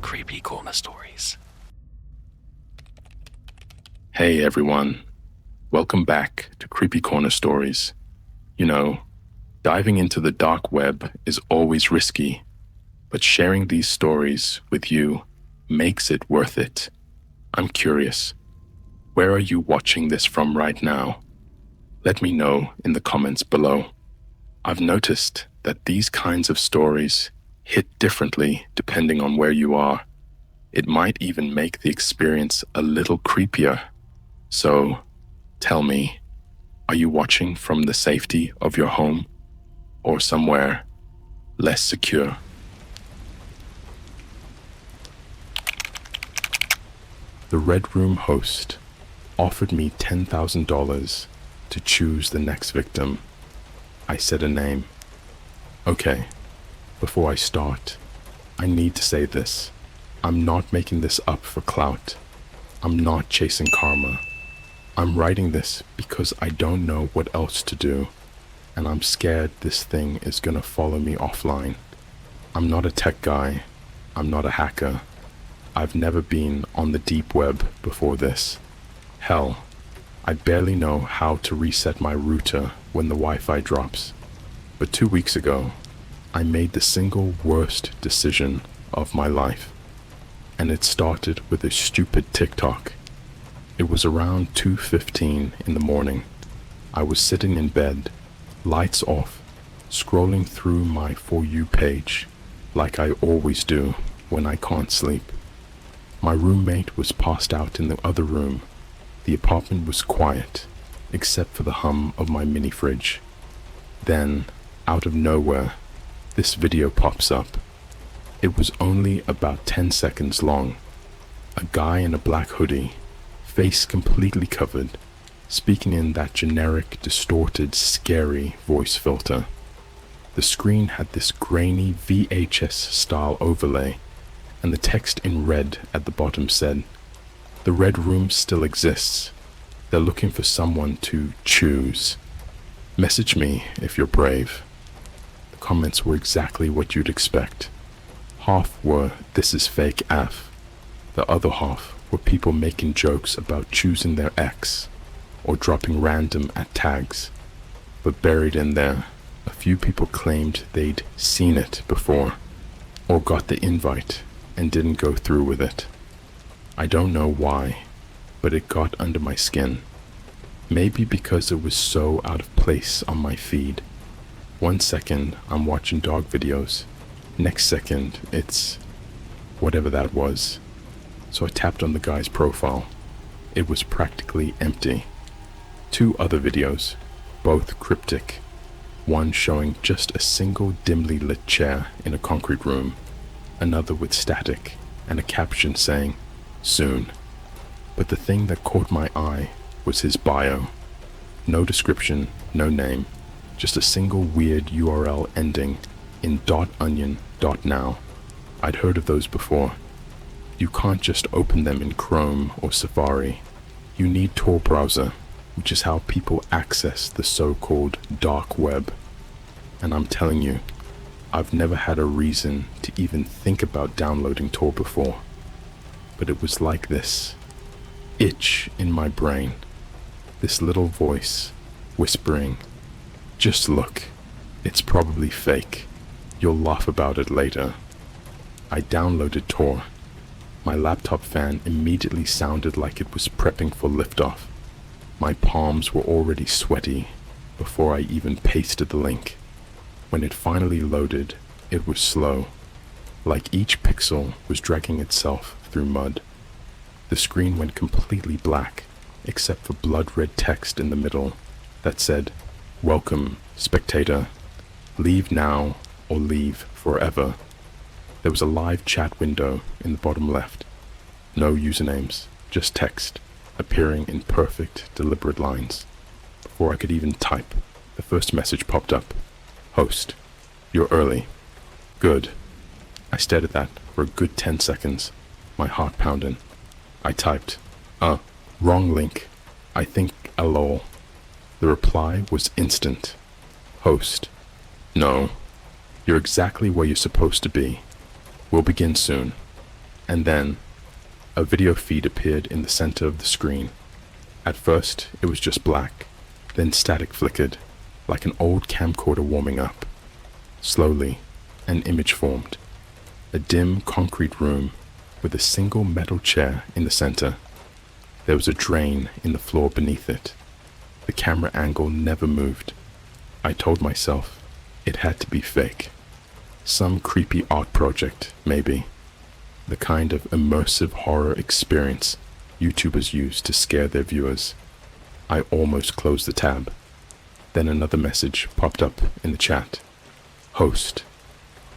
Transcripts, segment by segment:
CreepyCorner stories. Hey everyone, welcome back to CreepyCorner stories. You know, diving into the dark web is always risky, but sharing these stories with you makes it worth it. I'm curious, where are you watching this from right now? Let me know in the comments below. I've noticed that these kinds of stories hit differently depending on where you are. It might even make the experience a little creepier. So, tell me, are you watching from the safety of your home or somewhere less secure? The Red Room host offered me $10,000 to choose the next victim. I said a name. Okay, before I start, I need to say this. I'm not making this up for clout. I'm not chasing karma. I'm writing this because I don't know what else to do, and I'm scared this thing is gonna follow me offline. I'm not a tech guy. I'm not a hacker. I've never been on the deep web before this. Hell, I barely know how to reset my router when the Wi-Fi drops. But 2 weeks ago, I made the single worst decision of my life. And it started with a stupid TikTok. It was around 2:15 in the morning. I was sitting in bed, lights off, scrolling through my For You page, like I always do when I can't sleep. My roommate was passed out in the other room. The apartment was quiet, except for the hum of my mini fridge. Then, out of nowhere, this video pops up. It was only about 10 seconds long. A guy in a black hoodie, face completely covered, speaking in that generic, distorted, scary voice filter. The screen had this grainy VHS-style overlay, and the text in red at the bottom said, "The Red Room still exists. They're looking for someone to choose. Message me if you're brave." The comments were exactly what you'd expect. Half were, "This is fake AF." The other half were people making jokes about choosing their ex, or dropping random at tags. But buried in there, a few people claimed they'd seen it before, or got the invite and didn't go through with it. I don't know why, but it got under my skin. Maybe because it was so out of place on my feed. 1 second I'm watching dog videos, next second it's whatever that was. So I tapped on the guy's profile. It was practically empty. 2 other videos, both cryptic. One showing just a single dimly lit chair in a concrete room, another with static and a caption saying, "Soon." But the thing that caught my eye was his bio. No description, no name, just a single weird URL ending in .onion.now. I'd heard of those before. You can't just open them in Chrome or Safari. You need Tor browser, which is how people access the so-called dark web. And I'm telling you, I've never had a reason to even think about downloading Tor before. But it was like this itch in my brain. This little voice whispering, "Just look, it's probably fake. You'll laugh about it later." I downloaded Tor. My laptop fan immediately sounded like it was prepping for liftoff. My palms were already sweaty before I even pasted the link. When it finally loaded, it was slow, like each pixel was dragging itself through mud. The screen went completely black, except for blood-red text in the middle that said, "Welcome, spectator. Leave now or leave forever." There was a live chat window in the bottom left. No usernames, just text, appearing in perfect, deliberate lines. Before I could even type, the first message popped up. "Host, you're early." Good. I stared at that for a good 10 seconds, my heart pounding. I typed, wrong link. I think lol. The reply was instant. "Host, no, you're exactly where you're supposed to be. We'll begin soon. And then, a video feed appeared in the center of the screen. At first, it was just black, then static flickered, like an old camcorder warming up. Slowly, an image formed. A dim concrete room with a single metal chair in the center. There was a drain in the floor beneath it. The camera angle never moved. I told myself it had to be fake. Some creepy art project, maybe. The kind of immersive horror experience YouTubers use to scare their viewers. I almost closed the tab. Then another message popped up in the chat. Host.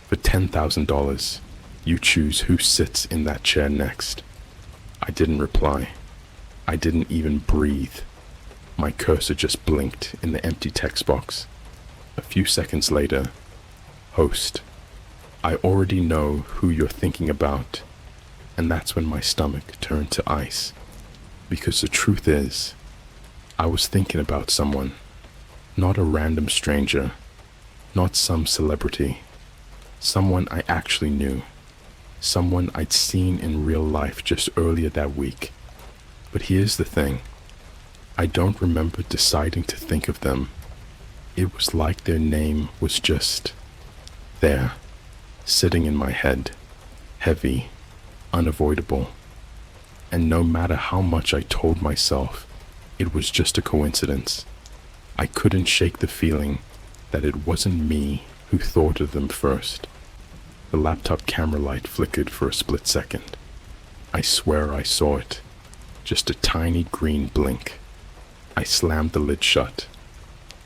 For $10,000, you choose who sits in that chair next. I didn't reply. I didn't even breathe. My cursor just blinked in the empty text box. A few seconds later, host. I already know who you're thinking about, and that's when my stomach turned to ice. Because the truth is, I was thinking about someone, not a random stranger, not some celebrity, someone I actually knew, someone I'd seen in real life just earlier that week. But here's the thing, I don't remember deciding to think of them. It was like their name was just there, sitting in my head, heavy, unavoidable. And no matter how much I told myself it was just a coincidence, I couldn't shake the feeling that it wasn't me who thought of them first. The laptop camera light flickered for a split second. I swear I saw it, just a tiny green blink. I slammed the lid shut.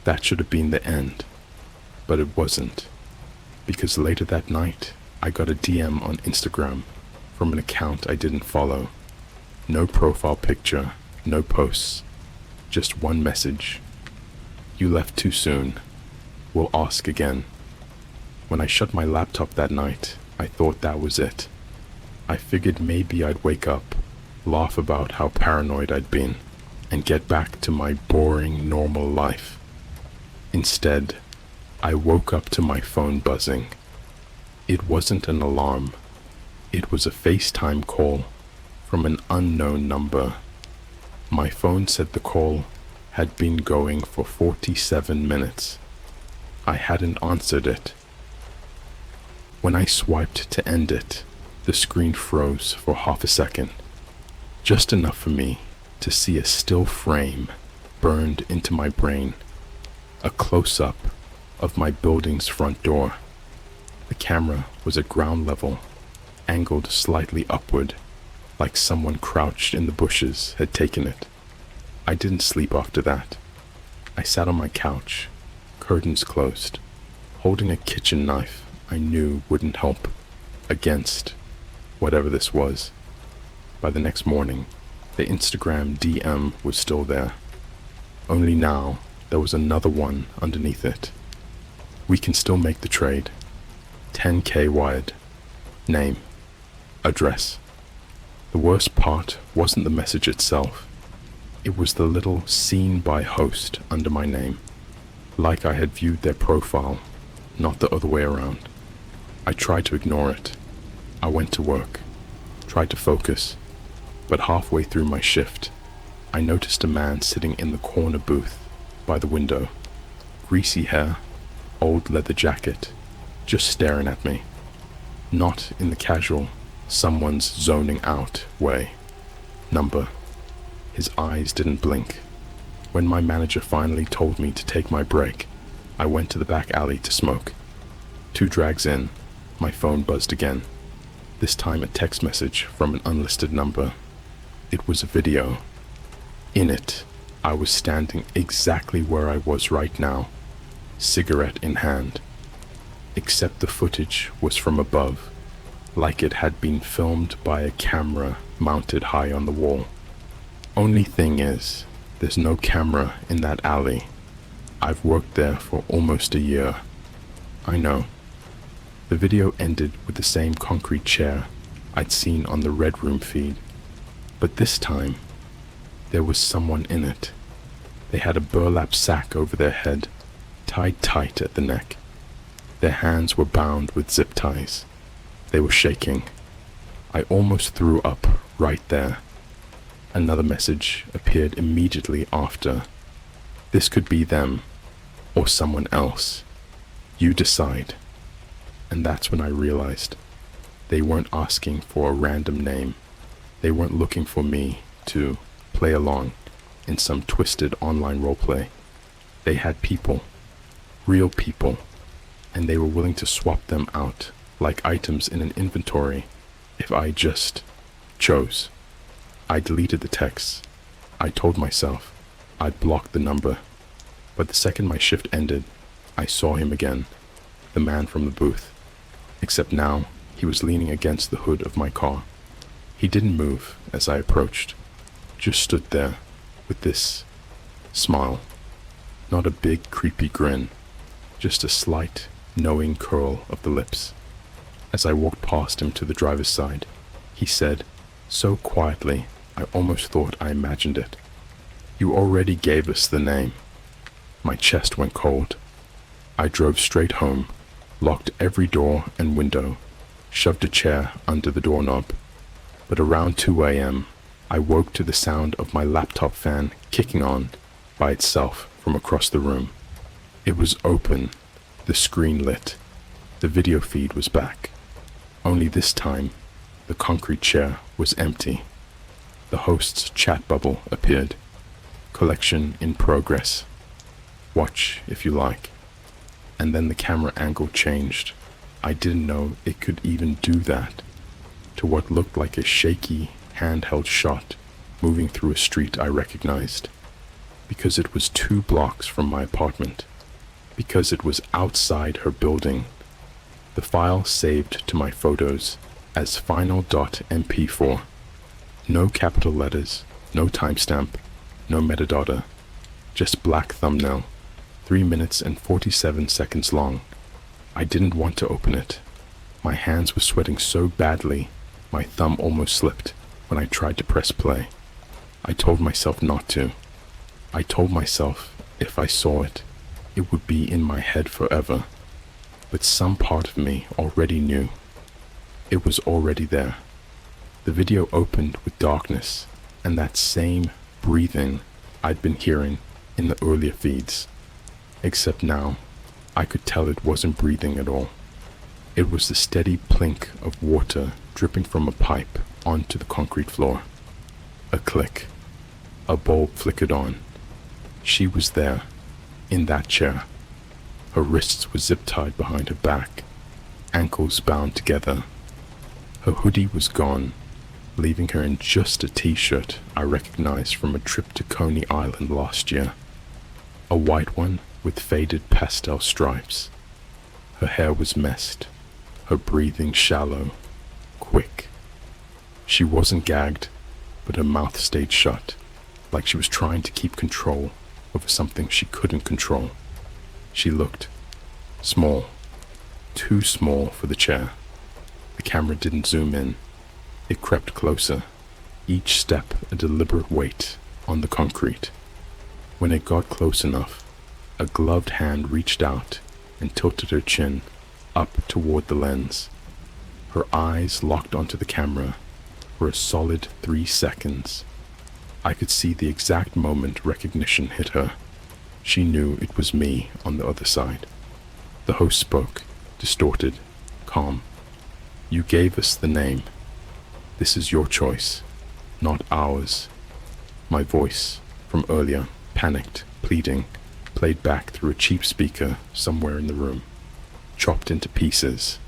That should have been the end, but it wasn't, because later that night I got a DM on Instagram from an account I didn't follow. No profile picture, no posts, just one message. You left too soon. We'll ask again. When I shut my laptop that night, I thought that was it. I figured maybe I'd wake up, laugh about how paranoid I'd been, and get back to my boring, normal life. Instead, I woke up to my phone buzzing. It wasn't an alarm. It was a FaceTime call from an unknown number. My phone said the call had been going for 47 minutes. I hadn't answered it. When I swiped to end it, the screen froze for half a second, just enough for me to see a still frame burned into my brain, a close-up of my building's front door. The camera was at ground level, angled slightly upward, like someone crouched in the bushes had taken it. I didn't sleep after that. I sat on my couch, curtains closed, holding a kitchen knife I knew wouldn't help against whatever this was. By the next morning, the Instagram DM was still there. Only now, there was another one underneath it. We can still make the trade. 10K wired. Name. Address. The worst part wasn't the message itself. It was the little seen by host under my name. Like I had viewed their profile, not the other way around. I tried to ignore it. I went to work, tried to focus, but halfway through my shift, I noticed a man sitting in the corner booth by the window. Greasy hair, old leather jacket, just staring at me. Not in the casual, someone's zoning out way. Number. His eyes didn't blink. When my manager finally told me to take my break, I went to the back alley to smoke. 2 drags in, my phone buzzed again. This time a text message from an unlisted number. It was a video. In it, I was standing exactly where I was right now, cigarette in hand. Except the footage was from above, like it had been filmed by a camera mounted high on the wall. Only thing is, there's no camera in that alley. I've worked there for almost a year. I know. The video ended with the same concrete chair I'd seen on the Red Room feed. But this time, there was someone in it. They had a burlap sack over their head, tied tight at the neck. Their hands were bound with zip ties. They were shaking. I almost threw up right there. Another message appeared immediately after. This could be them, or someone else. You decide. And that's when I realized they weren't asking for a random name. They weren't looking for me to play along in some twisted online roleplay. They had people, real people, and they were willing to swap them out like items in an inventory if I just chose. I deleted the texts. I told myself I'd block the number. But the second my shift ended, I saw him again, the man from the booth. Except now, he was leaning against the hood of my car. He didn't move as I approached, just stood there with this smile. Not a big creepy grin, just a slight, knowing curl of the lips. As I walked past him to the driver's side, he said, so quietly I almost thought I imagined it, "You already gave us the name." My chest went cold. I drove straight home, locked every door and window, shoved a chair under the doorknob. But around 2 a.m., I woke to the sound of my laptop fan kicking on by itself from across the room. It was open, the screen lit. The video feed was back. Only this time, the concrete chair was empty. The host's chat bubble appeared. Collection in progress. Watch if you like. And then the camera angle changed. I didn't know it could even do that. To what looked like a shaky, handheld shot moving through a street I recognized. Because it was 2 blocks from my apartment. Because it was outside her building. The file saved to my photos as final.mp4. No capital letters, no timestamp, no metadata. Just black thumbnail, 3 minutes and 47 seconds long. I didn't want to open it. My hands were sweating so badly, my thumb almost slipped when I tried to press play. I told myself not to. I told myself if I saw it, it would be in my head forever. But some part of me already knew. It was already there. The video opened with darkness and that same breathing I'd been hearing in the earlier feeds. Except now, I could tell it wasn't breathing at all. It was the steady plink of water dripping from a pipe onto the concrete floor. A click. A bulb flickered on. She was there, in that chair. Her wrists were zip-tied behind her back, ankles bound together. Her hoodie was gone, leaving her in just a t-shirt I recognized from a trip to Coney Island last year. A white one with faded pastel stripes. Her hair was messed, her breathing shallow, quick. She wasn't gagged, but her mouth stayed shut, like she was trying to keep control over something she couldn't control. She looked small, too small for the chair. The camera didn't zoom in. It crept closer, each step a deliberate weight on the concrete. When it got close enough, a gloved hand reached out and tilted her chin up toward the lens. Her eyes locked onto the camera for a solid 3 seconds. I could see the exact moment recognition hit her. She knew it was me on the other side. The host spoke, distorted, calm. "You gave us the name. This is your choice, not ours." My voice, from earlier, panicked, pleading, played back through a cheap speaker somewhere in the room, chopped into pieces.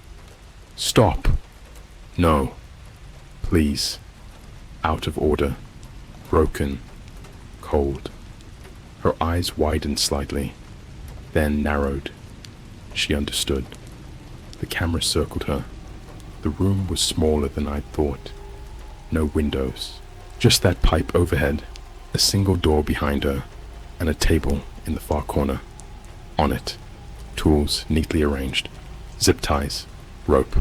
"Stop! No! Please!" Out of order, broken, cold. Her eyes widened slightly, then narrowed. She understood. The camera circled her. The room was smaller than I'd thought. No windows, just that pipe overhead, a single door behind her, and a table in the far corner. On it, tools neatly arranged, zip ties, rope,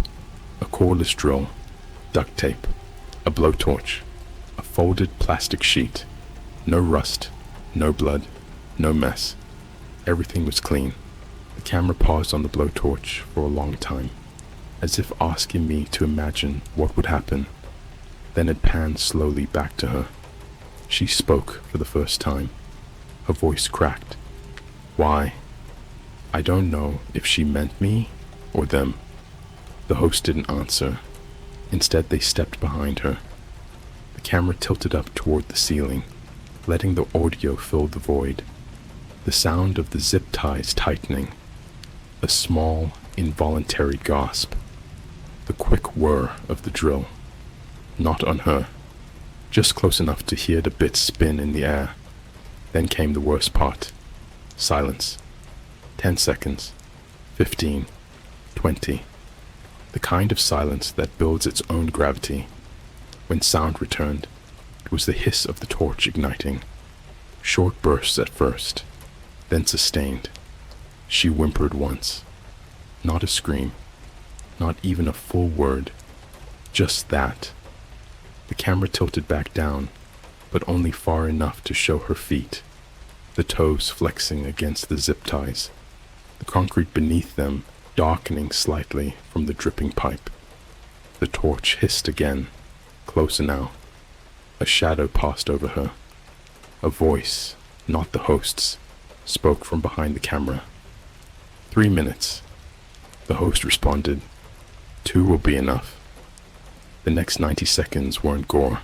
a cordless drill, duct tape, a blowtorch, a folded plastic sheet. No rust, no blood, no mess. Everything was clean. The camera paused on the blowtorch for a long time. as if asking me to imagine what would happen. Then it panned slowly back to her. She spoke for the first time. Her voice cracked. Why? I don't know if she meant me or them. The host didn't answer. Instead, they stepped behind her. The camera tilted up toward the ceiling, letting the audio fill the void. The sound of the zip ties tightening. A small, involuntary gasp. The quick whir of the drill. Not on her. Just close enough to hear the bit spin in the air. Then came the worst part. Silence. 10 seconds. 15. 20. The kind of silence that builds its own gravity. When sound returned, it was the hiss of the torch igniting. Short bursts at first, then sustained. She whimpered once. Not a scream. Not even a full word. Just that. The camera tilted back down, but only far enough to show her feet, the toes flexing against the zip ties, the concrete beneath them darkening slightly from the dripping pipe. The torch hissed again, closer now. A shadow passed over her. A voice, not the host's, spoke from behind the camera. 3 minutes. The host responded. 2 will be enough. The next 90 seconds weren't gore.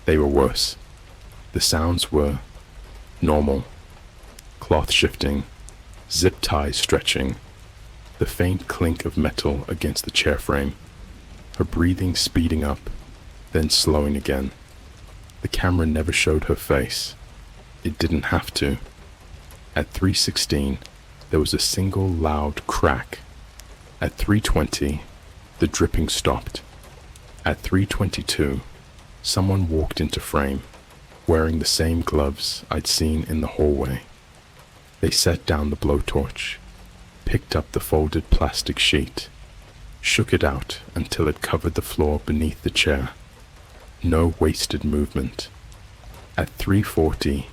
They were worse. The sounds were normal. Cloth shifting, zip ties stretching, the faint clink of metal against the chair frame, her breathing speeding up, then slowing again. The camera never showed her face. It didn't have to. At 3:16, there was a single loud crack. At 3:20, the dripping stopped. At 3:22, someone walked into frame, wearing the same gloves I'd seen in the hallway. They set down the blowtorch, picked up the folded plastic sheet, shook it out until it covered the floor beneath the chair. No wasted movement. At 3:40,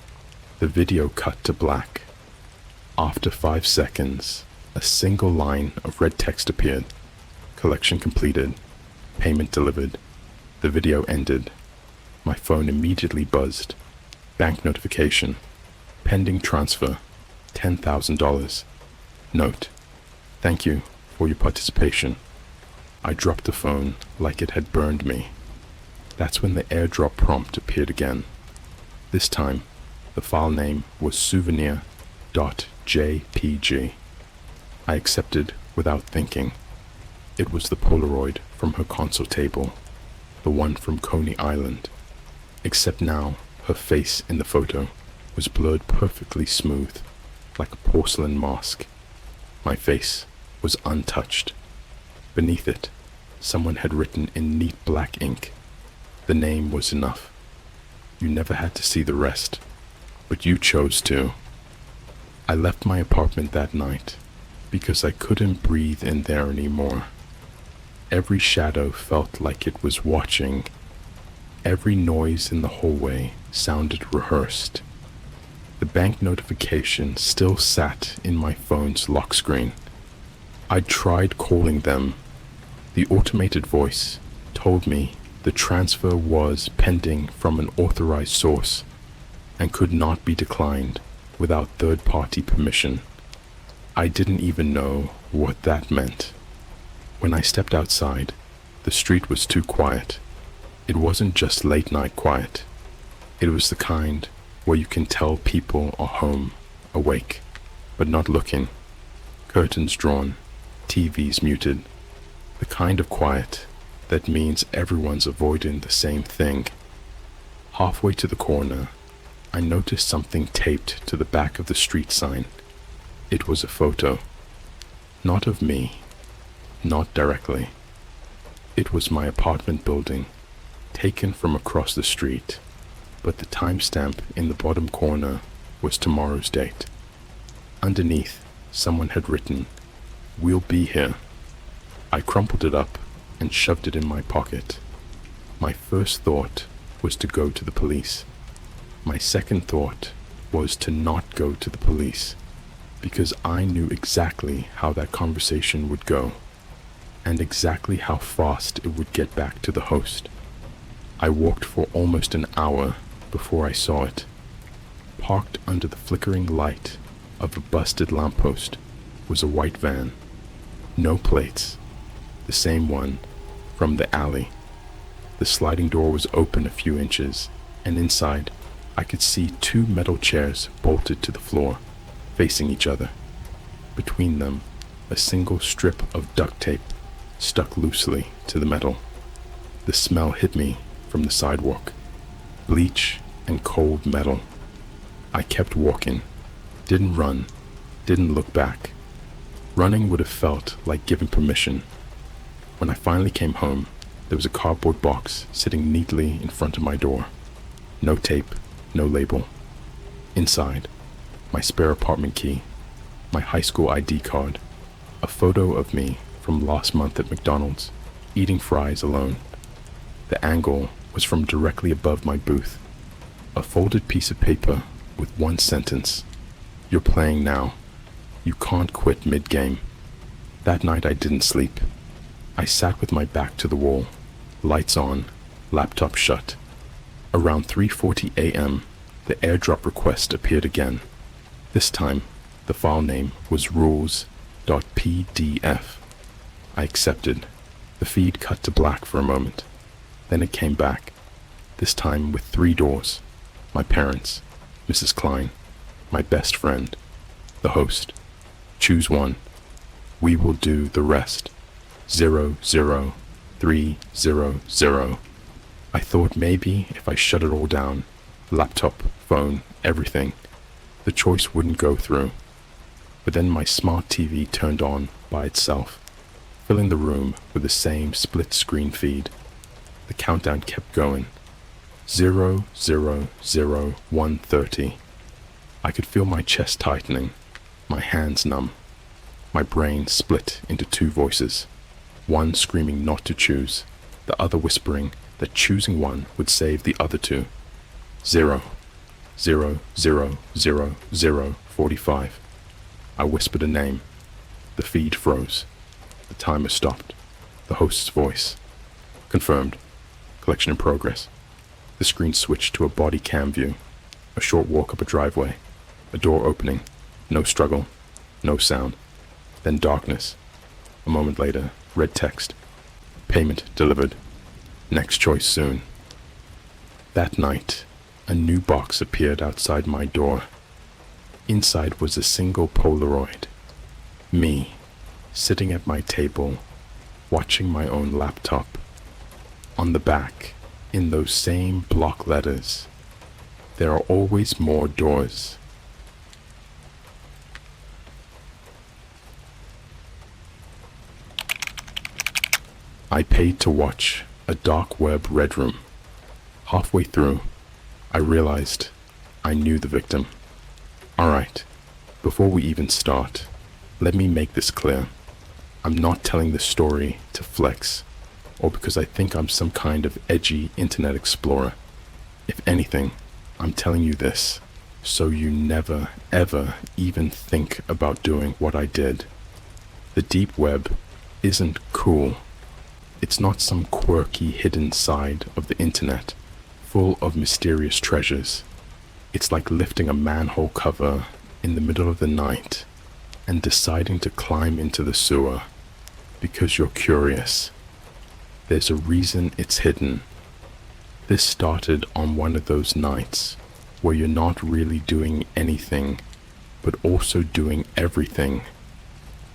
the video cut to black. After 5 seconds, a single line of red text appeared. Collection completed. Payment delivered. The video ended. My phone immediately buzzed. Bank notification. Pending transfer. $10,000. Note. Thank you for your participation. I dropped the phone like it had burned me. That's when the airdrop prompt appeared again. This time, the file name was souvenir.jpg. I accepted without thinking. It was the Polaroid from her console table, the one from Coney Island. Except now, her face in the photo was blurred perfectly smooth, like a porcelain mask. My face was untouched. Beneath it, someone had written in neat black ink. The name was enough. You never had to see the rest, but you chose to. I left my apartment that night because I couldn't breathe in there anymore. Every shadow felt like it was watching. Every noise in the hallway sounded rehearsed. The bank notification still sat in my phone's lock screen. I'd tried calling them. The automated voice told me the transfer was pending from an authorized source and could not be declined without third-party permission. I didn't even know what that meant. When I stepped outside, the street was too quiet. It wasn't just late-night quiet. It was the kind where you can tell people are home, awake, but not looking. Curtains drawn, TVs muted. The kind of quiet that means everyone's avoiding the same thing. Halfway to the corner, I noticed something taped to the back of the street sign. It was a photo. Not of me. Not directly. It was my apartment building, taken from across the street, but the timestamp in the bottom corner was tomorrow's date. Underneath, someone had written, "We'll be here." I crumpled it up and shoved it in my pocket. My first thought was to go to the police. My second thought was to not go to the police, because I knew exactly how that conversation would go. and exactly how fast it would get back to the host. I walked for almost an hour before I saw it. Parked under the flickering light of a busted lamppost was a white van. No plates. The same one from the alley. The sliding door was open a few inches, and inside I could see two metal chairs bolted to the floor, facing each other. Between them, a single strip of duct tape stuck loosely to the metal. The smell hit me from the sidewalk. Bleach and cold metal. I kept walking. Didn't run. Didn't look back. Running would have felt like giving permission. When I finally came home, there was a cardboard box sitting neatly in front of my door. No tape, no label. Inside, my spare apartment key, my high school ID card, a photo of me from last month at McDonald's, eating fries alone. The angle was from directly above my booth. A folded piece of paper with one sentence. You're playing now. You can't quit mid-game. That night I didn't sleep. I sat with my back to the wall, lights on, laptop shut. Around 3:40 a.m., the airdrop request appeared again. This time, the file name was rules.pdf. I accepted. The feed cut to black for a moment. Then it came back, this time with 3 doors. My parents, Mrs. Klein, my best friend, the host. Choose one. We will do the rest. 00300. I thought maybe if I shut it all down, laptop, phone, everything, the choice wouldn't go through. But then my smart TV turned on by itself, filling the room with the same split screen feed. The countdown kept going. 1:30. I could feel my chest tightening, my hands numb. My brain split into 2 voices, one screaming not to choose, the other whispering that choosing one would save the other 2. 0:45. I whispered a name. The feed froze. The timer stopped. The host's voice. Confirmed. Collection in progress. The screen switched to a body cam view. A short walk up a driveway. A door opening. No struggle. No sound. Then darkness. A moment later, red text. Payment delivered. Next choice soon. That night, a new box appeared outside my door. Inside was a single Polaroid. Me, sitting at my table, watching my own laptop. On the back, in those same block letters, there are always more doors. I paid to watch a dark web red room. Halfway through, I realized I knew the victim. Alright, before we even start, let me make this clear. I'm not telling this story to flex, or because I think I'm some kind of edgy internet explorer. If anything, I'm telling you this, so you never, ever even think about doing what I did. The deep web isn't cool. It's not some quirky hidden side of the internet, full of mysterious treasures. It's like lifting a manhole cover in the middle of the night and deciding to climb into the sewer because you're curious. There's a reason it's hidden. This started on one of those nights where you're not really doing anything, but also doing everything.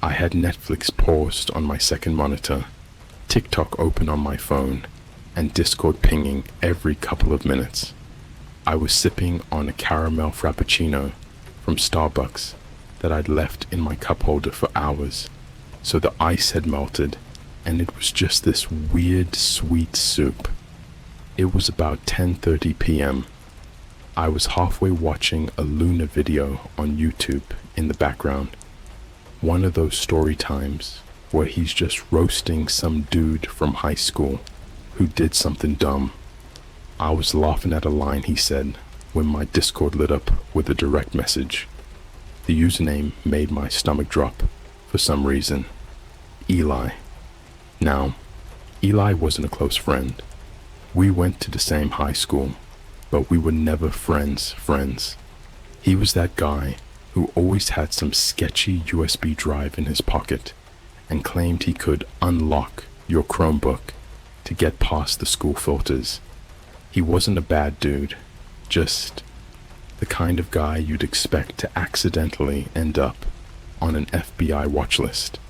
I had Netflix paused on my second monitor, TikTok open on my phone, and Discord pinging every couple of minutes. I was sipping on a caramel frappuccino from Starbucks that I'd left in my cup holder for hours, so the ice had melted, and it was just this weird sweet soup. It was about 10:30 p.m. I was halfway watching a Luna video on YouTube in the background. One of those story times where he's just roasting some dude from high school who did something dumb. I was laughing at a line he said when my Discord lit up with a direct message. The username made my stomach drop for some reason. Eli. Now, Eli wasn't a close friend. We went to the same high school, but we were never friends. He was that guy who always had some sketchy USB drive in his pocket and claimed he could unlock your Chromebook to get past the school filters. He wasn't a bad dude, just the kind of guy you'd expect to accidentally end up on an FBI watch list.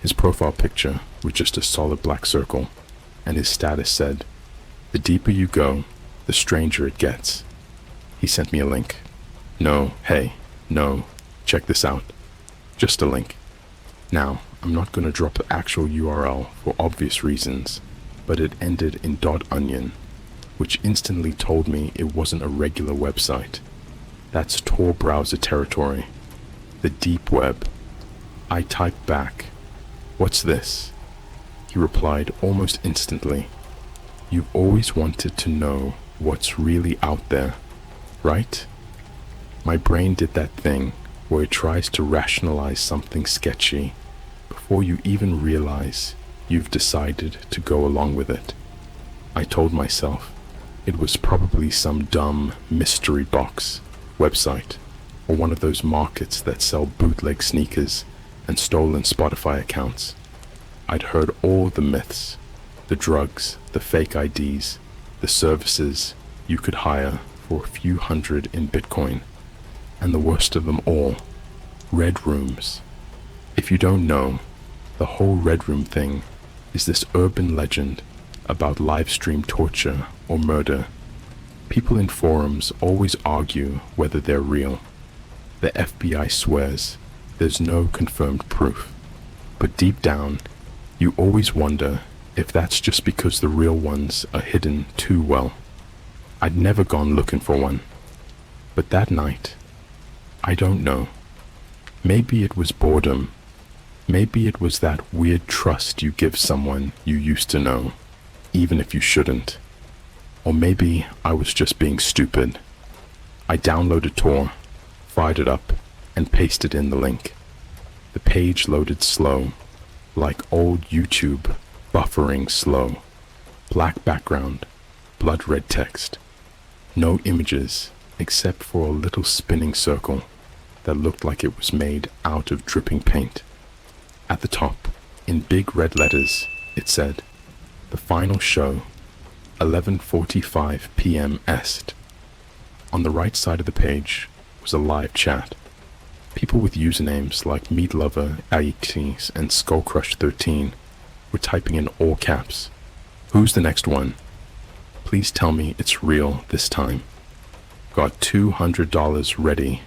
His profile picture was just a solid black circle, and his status said, "The deeper you go, the stranger it gets." He sent me a link. No, check this out. Just a link. Now, I'm not going to drop the actual URL for obvious reasons, but it ended in .onion, which instantly told me it wasn't a regular website. That's Tor browser territory. The deep web. I typed back, "What's this?" He replied almost instantly, "You've always wanted to know what's really out there, right?" My brain did that thing where it tries to rationalize something sketchy before you even realize you've decided to go along with it. I told myself it was probably some dumb mystery box website or one of those markets that sell bootleg sneakers and stolen Spotify accounts. I'd heard all the myths, the drugs, the fake IDs, the services you could hire for a few hundred in Bitcoin, and the worst of them all, red rooms. If you don't know, the whole red room thing is this urban legend about live stream torture or murder. People in forums always argue whether they're real. The FBI swears there's no confirmed proof, but deep down, you always wonder if that's just because the real ones are hidden too well. I'd never gone looking for one, but that night, I don't know. Maybe it was boredom. Maybe it was that weird trust you give someone you used to know, even if you shouldn't. Or maybe I was just being stupid. I downloaded Tor, fired it up, and pasted in the link. The page loaded slow, like old YouTube buffering slow. Black background, blood red text. No images except for a little spinning circle that looked like it was made out of dripping paint. At the top, in big red letters, it said, "The final show, 11:45 p.m. Est." On the right side of the page was a live chat. People with usernames like Meatlover, Aietes, and Skullcrush13 were typing in all caps, "Who's the next one? Please tell me it's real this time. Got $200 ready."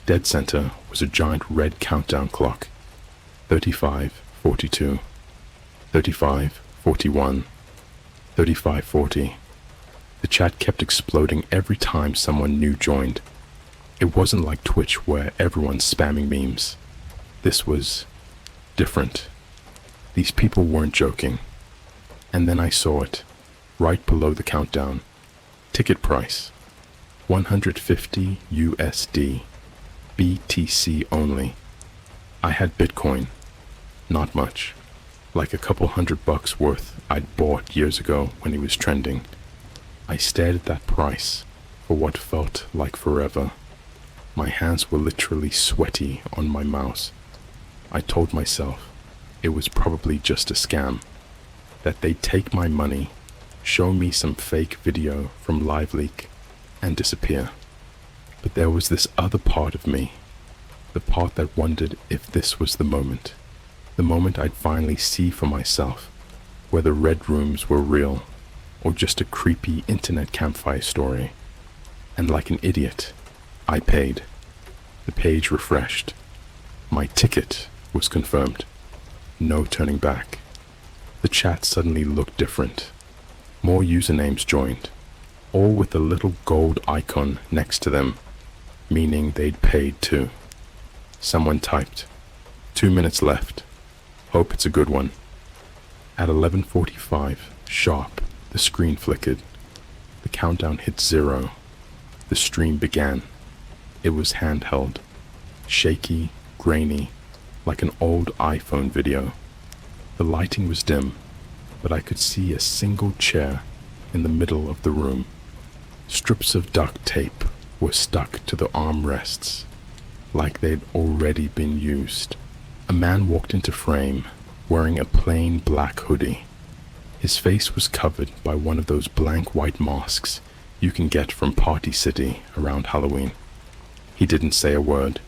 Dead center was a giant red countdown clock. 35:42, 35:41, 35:40. The chat kept exploding every time someone new joined. It wasn't like Twitch where everyone's spamming memes. This was different. These people weren't joking. And then I saw it, right below the countdown. Ticket price, $150 USD, BTC only. I had Bitcoin, not much, like a couple $100 worth I'd bought years ago when he was trending. I stared at that price for what felt like forever. My hands were literally sweaty on my mouse. I told myself it was probably just a scam, that they'd take my money, show me some fake video from LiveLeak, and disappear. But there was this other part of me, the part that wondered if this was the moment I'd finally see for myself whether red rooms were real or just a creepy internet campfire story. And like an idiot, I paid. The page refreshed. My ticket was confirmed. No turning back. The chat suddenly looked different. More usernames joined, all with a little gold icon next to them, meaning they'd paid too. Someone typed, 2 minutes left. Hope it's a good one. At 11:45, sharp, the screen flickered. The countdown hit 0. The stream began. It was handheld, shaky, grainy, like an old iPhone video. The lighting was dim, but I could see a single chair in the middle of the room. Strips of duct tape were stuck to the armrests, like they'd already been used. A man walked into frame, wearing a plain black hoodie. His face was covered by one of those blank white masks you can get from Party City around Halloween. He didn't say a word,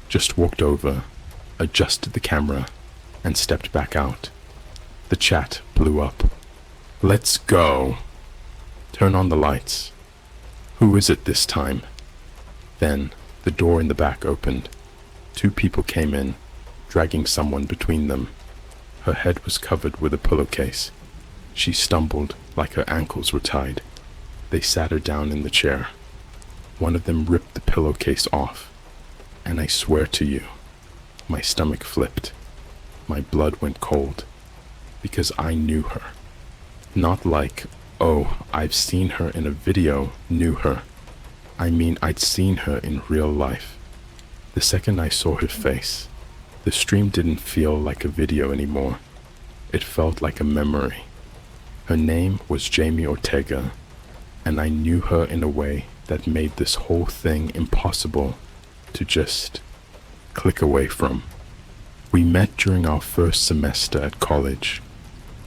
just walked over, adjusted the camera, and stepped back out. The chat blew up. "Let's go! Turn on the lights. Who is it this time?" Then the door in the back opened. 2 people came in, dragging someone between them. Her head was covered with a pillowcase. She stumbled like her ankles were tied. They sat her down in the chair. One of them ripped the pillowcase off, and I swear to you, my stomach flipped. My blood went cold, because I knew her. Not like, oh, I've seen her in a video, knew her. I mean, I'd seen her in real life. The second I saw her face, the stream didn't feel like a video anymore. It felt like a memory. Her name was Jamie Ortega, and I knew her in a way that made this whole thing impossible to just click away from. We met during our first semester at college.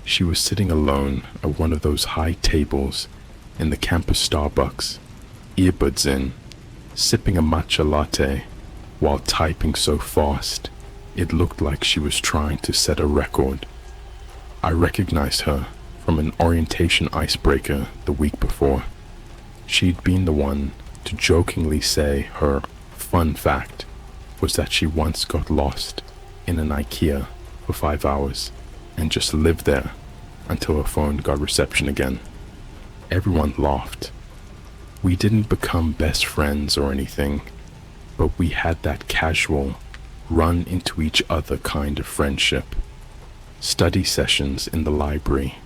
She was sitting alone at one of those high tables in the campus Starbucks, earbuds in, sipping a matcha latte while typing so fast it looked like she was trying to set a record. I recognized her from an orientation icebreaker the week before. She'd been the one to jokingly say her fun fact was that she once got lost in an IKEA for 5 hours and just lived there until her phone got reception again. Everyone laughed. We didn't become best friends or anything, but we had that casual, run into each other kind of friendship. Study sessions in the library,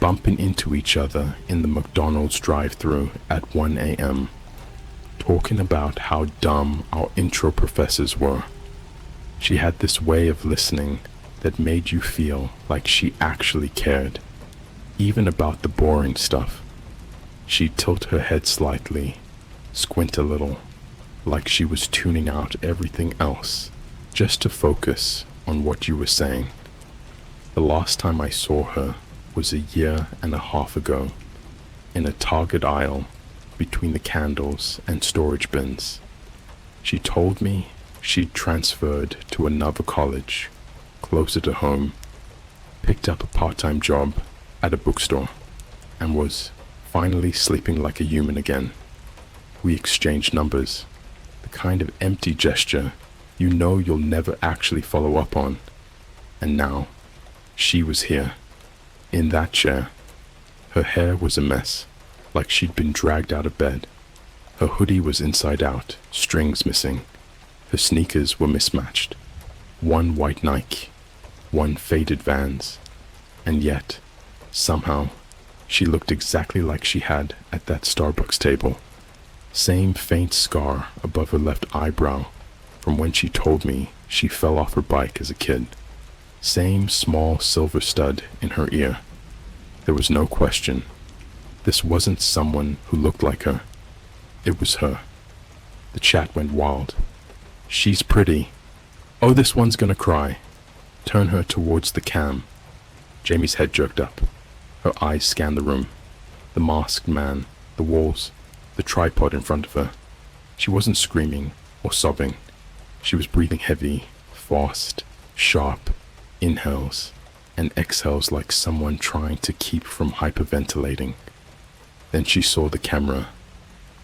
bumping into each other in the McDonald's drive-thru at 1 a.m., talking about how dumb our intro professors were. She had this way of listening that made you feel like she actually cared, even about the boring stuff. She'd tilt her head slightly, squint a little, like she was tuning out everything else, just to focus on what you were saying. The last time I saw her was 1.5 years ago, in a Target aisle between the candles and storage bins. She told me she'd transferred to another college, closer to home, picked up a part-time job at a bookstore, and was finally sleeping like a human again. We exchanged numbers, the kind of empty gesture you know you'll never actually follow up on. And now, she was here, in that chair. Her hair was a mess, like she'd been dragged out of bed. Her hoodie was inside out, strings missing. Her sneakers were mismatched. One white Nike, one faded Vans. And yet, somehow, she looked exactly like she had at that Starbucks table. Same faint scar above her left eyebrow from when she told me she fell off her bike as a kid. Same small silver stud in her ear. There was no question. This wasn't someone who looked like her. It was her. The chat went wild. "She's pretty. Oh, this one's gonna cry. Turn her towards the cam." Jamie's head jerked up. Her eyes scanned the room. The masked man, the walls, the tripod in front of her. She wasn't screaming or sobbing. She was breathing heavy, fast, sharp, inhales and exhales like someone trying to keep from hyperventilating. Then she saw the camera.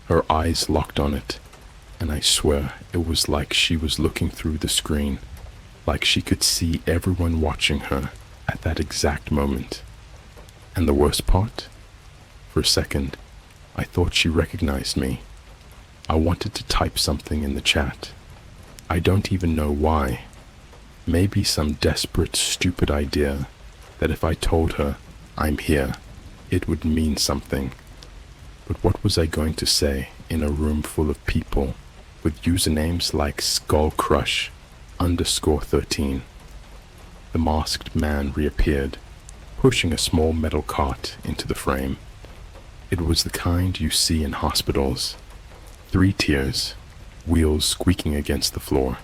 Her eyes locked on it, and I swear it was like she was looking through the screen, like she could see everyone watching her at that exact moment. And the worst part? For a second, I thought she recognized me. I wanted to type something in the chat. I don't even know why. Maybe some desperate, stupid idea that if I told her I'm here, it would mean something. But what was I going to say in a room full of people with usernames like Skull Crush _13? the masked man reappeared, pushing a small metal cart into the frame. It was the kind you see in hospitals. 3 tiers, wheels squeaking against the floor.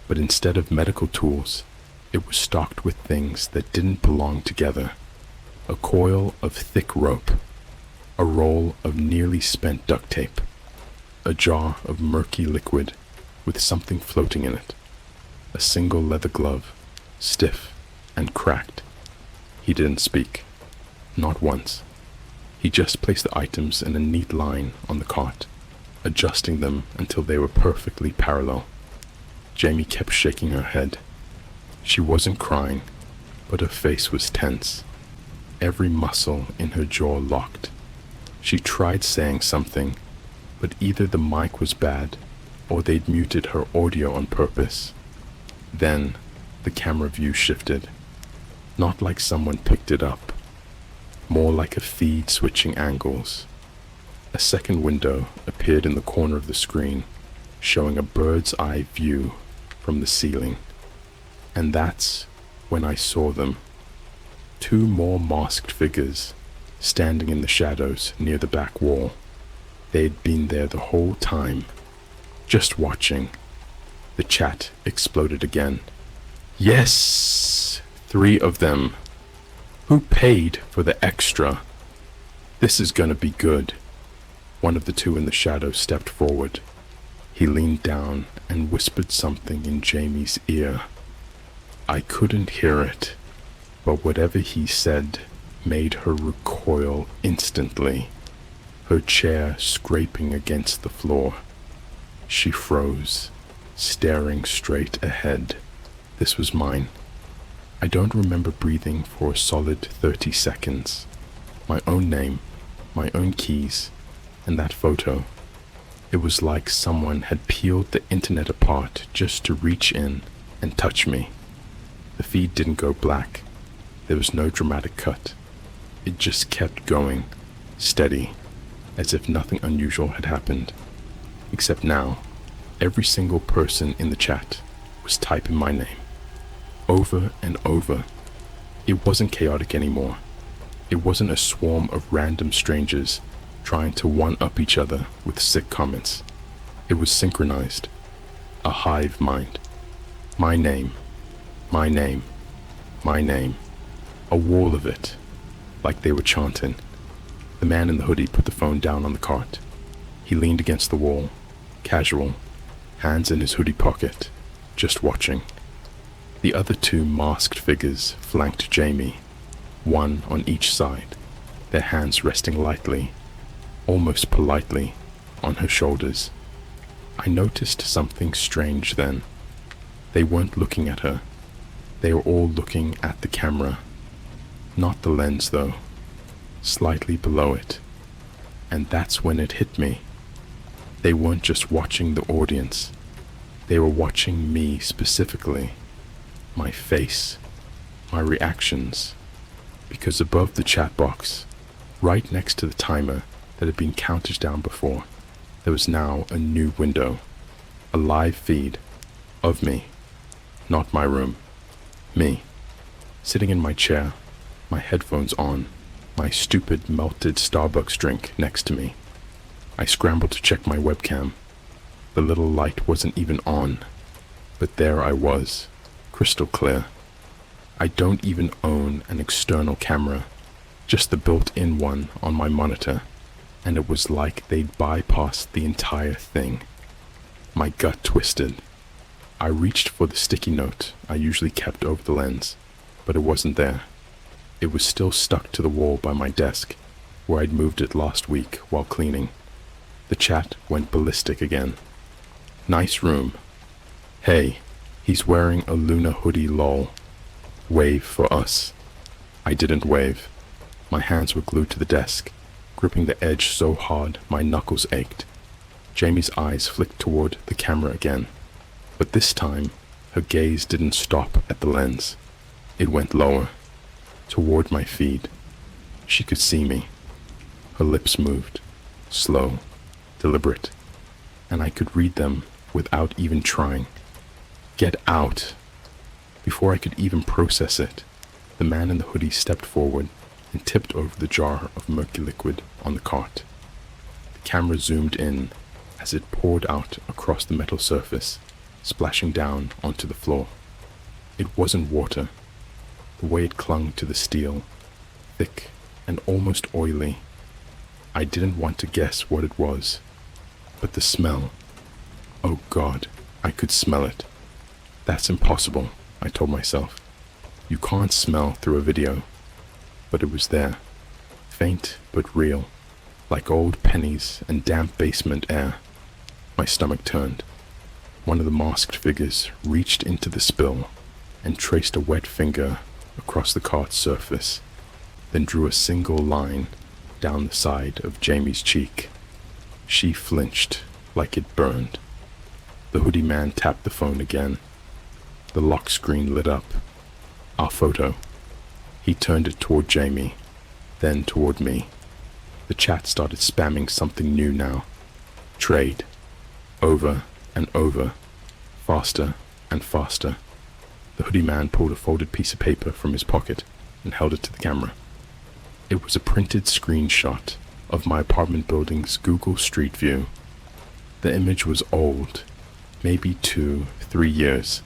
But instead of medical tools, it was stocked with things that didn't belong together. A coil of thick rope, a roll of nearly spent duct tape, a jar of murky liquid with something floating in it, a single leather glove, stiff and cracked. He didn't speak, not once. He just placed the items in a neat line on the cart, adjusting them until they were perfectly parallel. Jamie kept shaking her head. She wasn't crying, but her face was tense. Every muscle in her jaw locked. She tried saying something, but either the mic was bad or they'd muted her audio on purpose. Then the camera view shifted. Not like someone picked it up, more like a feed switching angles. A second window appeared in the corner of the screen, showing a bird's eye view from the ceiling. And that's when I saw them. 2 more masked figures, standing in the shadows near the back wall. They'd been there the whole time, just watching. The chat exploded again. Yes! 3 of them. Who paid for the extra? This is gonna be good. One of the 2 in the shadow stepped forward. He leaned down and whispered something in Jamie's ear. I couldn't hear it, but whatever he said made her recoil instantly, her chair scraping against the floor. She froze, staring straight ahead. This was mine. I don't remember breathing for a solid 30 seconds. My own name, my own keys, and that photo. It was like someone had peeled the internet apart just to reach in and touch me. The feed didn't go black. There was no dramatic cut. It just kept going, steady, as if nothing unusual had happened. Except now, every single person in the chat was typing my name, over and over. It wasn't chaotic anymore. It wasn't a swarm of random strangers trying to one-up each other with sick comments. It was synchronized, a hive mind. My name, my name, my name. A wall of it, like they were chanting. The man in the hoodie put the phone down on the cart. He leaned against the wall, casual, hands in his hoodie pocket, just watching. The other 2 masked figures flanked Jamie, one on each side, their hands resting lightly, almost politely, on her shoulders. I noticed something strange then. They weren't looking at her. They were all looking at the camera. Not the lens, though. Slightly below it. And that's when it hit me. They weren't just watching the audience. They were watching me specifically. My face. My reactions. Because above the chat box, right next to the timer that had been counted down before, there was now a new window. A live feed of me. Not my room. Me. Sitting in my chair, my headphones on, my stupid melted Starbucks drink next to me. I scrambled to check my webcam. The little light wasn't even on, but there I was, crystal clear. I don't even own an external camera, just the built-in one on my monitor, and it was like they'd bypassed the entire thing. My gut twisted. I reached for the sticky note I usually kept over the lens, but it wasn't there. It was still stuck to the wall by my desk, where I'd moved it last week while cleaning. The chat went ballistic again. Nice room. Hey, he's wearing a Luna hoodie lol. Wave for us. I didn't wave. My hands were glued to the desk, gripping the edge so hard my knuckles ached. Jamie's eyes flicked toward the camera again, but this time her gaze didn't stop at the lens. It went lower, toward my feed. She could see me. Her lips moved, slow, deliberate, and I could read them without even trying. Get out. Before I could even process it, the man in the hoodie stepped forward and tipped over the jar of murky liquid on the cart. The camera zoomed in as it poured out across the metal surface, splashing down onto the floor. It wasn't water. The way it clung to the steel, thick and almost oily. I didn't want to guess what it was, but the smell. Oh God, I could smell it. That's impossible, I told myself. You can't smell through a video. But it was there, faint but real, like old pennies and damp basement air. My stomach turned. One of the masked figures reached into the spill and traced a wet finger across the cart's surface, then drew a single line down the side of Jamie's cheek. She flinched like it burned. The hoodie man tapped the phone again. The lock screen lit up. Our photo. He turned it toward Jamie, then toward me. The chat started spamming something new now. Trade. Over and over. Faster and faster. The hoodie man pulled a folded piece of paper from his pocket and held it to the camera. It was a printed screenshot of my apartment building's Google Street View. The image was old, maybe 2-3 years,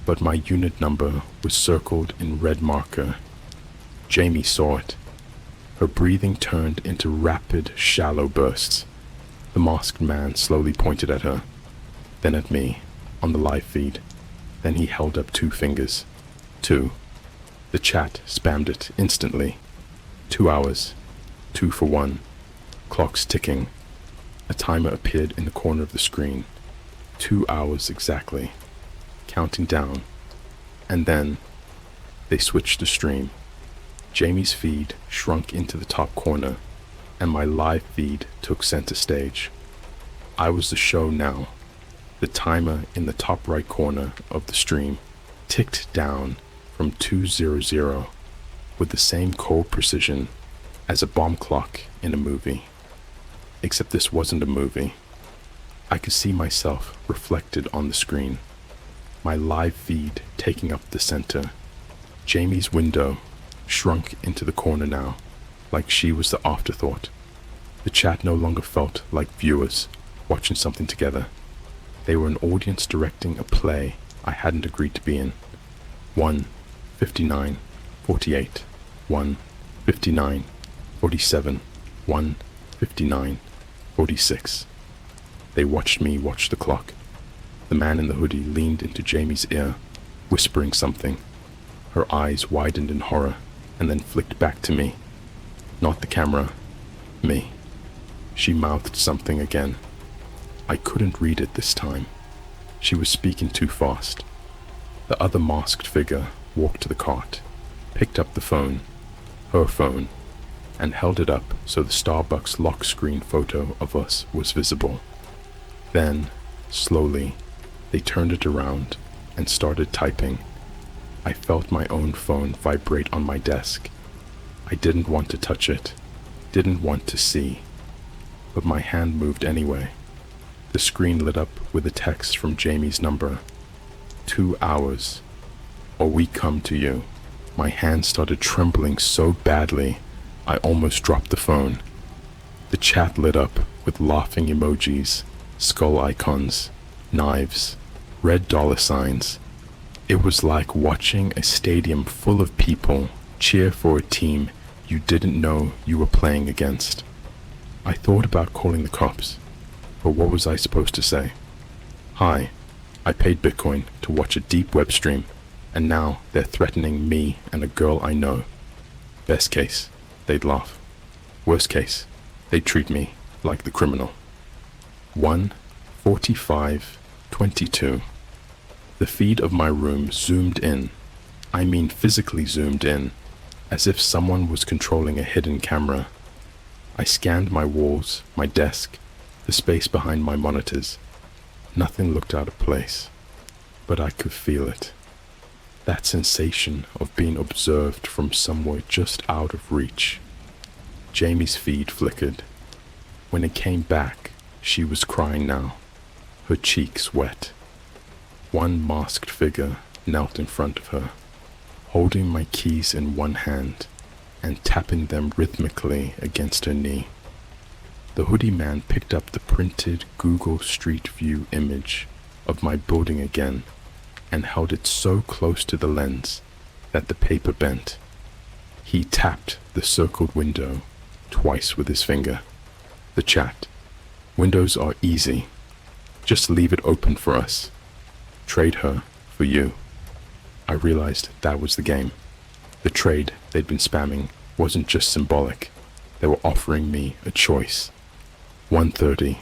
but my unit number was circled in red marker. Jamie saw it. Her breathing turned into rapid, shallow bursts. The masked man slowly pointed at her, then at me, on the live feed. Then he held up 2 fingers. 2. The chat spammed it instantly. 2 hours. 2 for 1. Clocks ticking. A timer appeared in the corner of the screen. 2 hours exactly. Counting down. And then they switched the stream. Jamie's feed shrunk into the top corner, and my live feed took center stage. I was the show now. The timer in the top right corner of the stream ticked down from 200 with the same cold precision as a bomb clock in a movie. Except this wasn't a movie. I could see myself reflected on the screen, my live feed taking up the center. Jamie's window shrunk into the corner now, like she was the afterthought. The chat no longer felt like viewers watching something together. They were an audience directing a play I hadn't agreed to be in. 1:59:48, 1:59:47, 1:59:46. They watched me watch the clock. The man in the hoodie leaned into Jamie's ear, whispering something. Her eyes widened in horror and then flicked back to me. Not the camera, me. She mouthed something again. I couldn't read it this time. She was speaking too fast. The other masked figure walked to the cart, picked up the phone, her phone, and held it up so the Starbucks lock screen photo of us was visible. Then, slowly, they turned it around and started typing. I felt my own phone vibrate on my desk. I didn't want to touch it, didn't want to see, but my hand moved anyway. The screen lit up with a text from Jamie's number. 2 hours, or we come to you. My hand started trembling so badly, I almost dropped the phone. The chat lit up with laughing emojis, skull icons, knives, red dollar signs. It was like watching a stadium full of people cheer for a team you didn't know you were playing against. I thought about calling the cops, but what was I supposed to say? Hi, I paid Bitcoin to watch a deep web stream, and now they're threatening me and a girl I know. Best case, they'd laugh. Worst case, they'd treat me like the criminal. 1:45:22. The feed of my room zoomed in. I mean physically zoomed in, as if someone was controlling a hidden camera. I scanned my walls, my desk, the space behind my monitors. Nothing looked out of place, but I could feel it. That sensation of being observed from somewhere just out of reach. Jamie's feed flickered. When it came back, she was crying now, her cheeks wet. One masked figure knelt in front of her, holding my keys in one hand and tapping them rhythmically against her knee. The hoodie man picked up the printed Google Street View image of my building again and held it so close to the lens that the paper bent. He tapped the circled window twice with his finger. The chat. Windows are easy. Just leave it open for us. Trade her for you. I realized that was the game. The trade they'd been spamming wasn't just symbolic. They were offering me a choice. 1:30.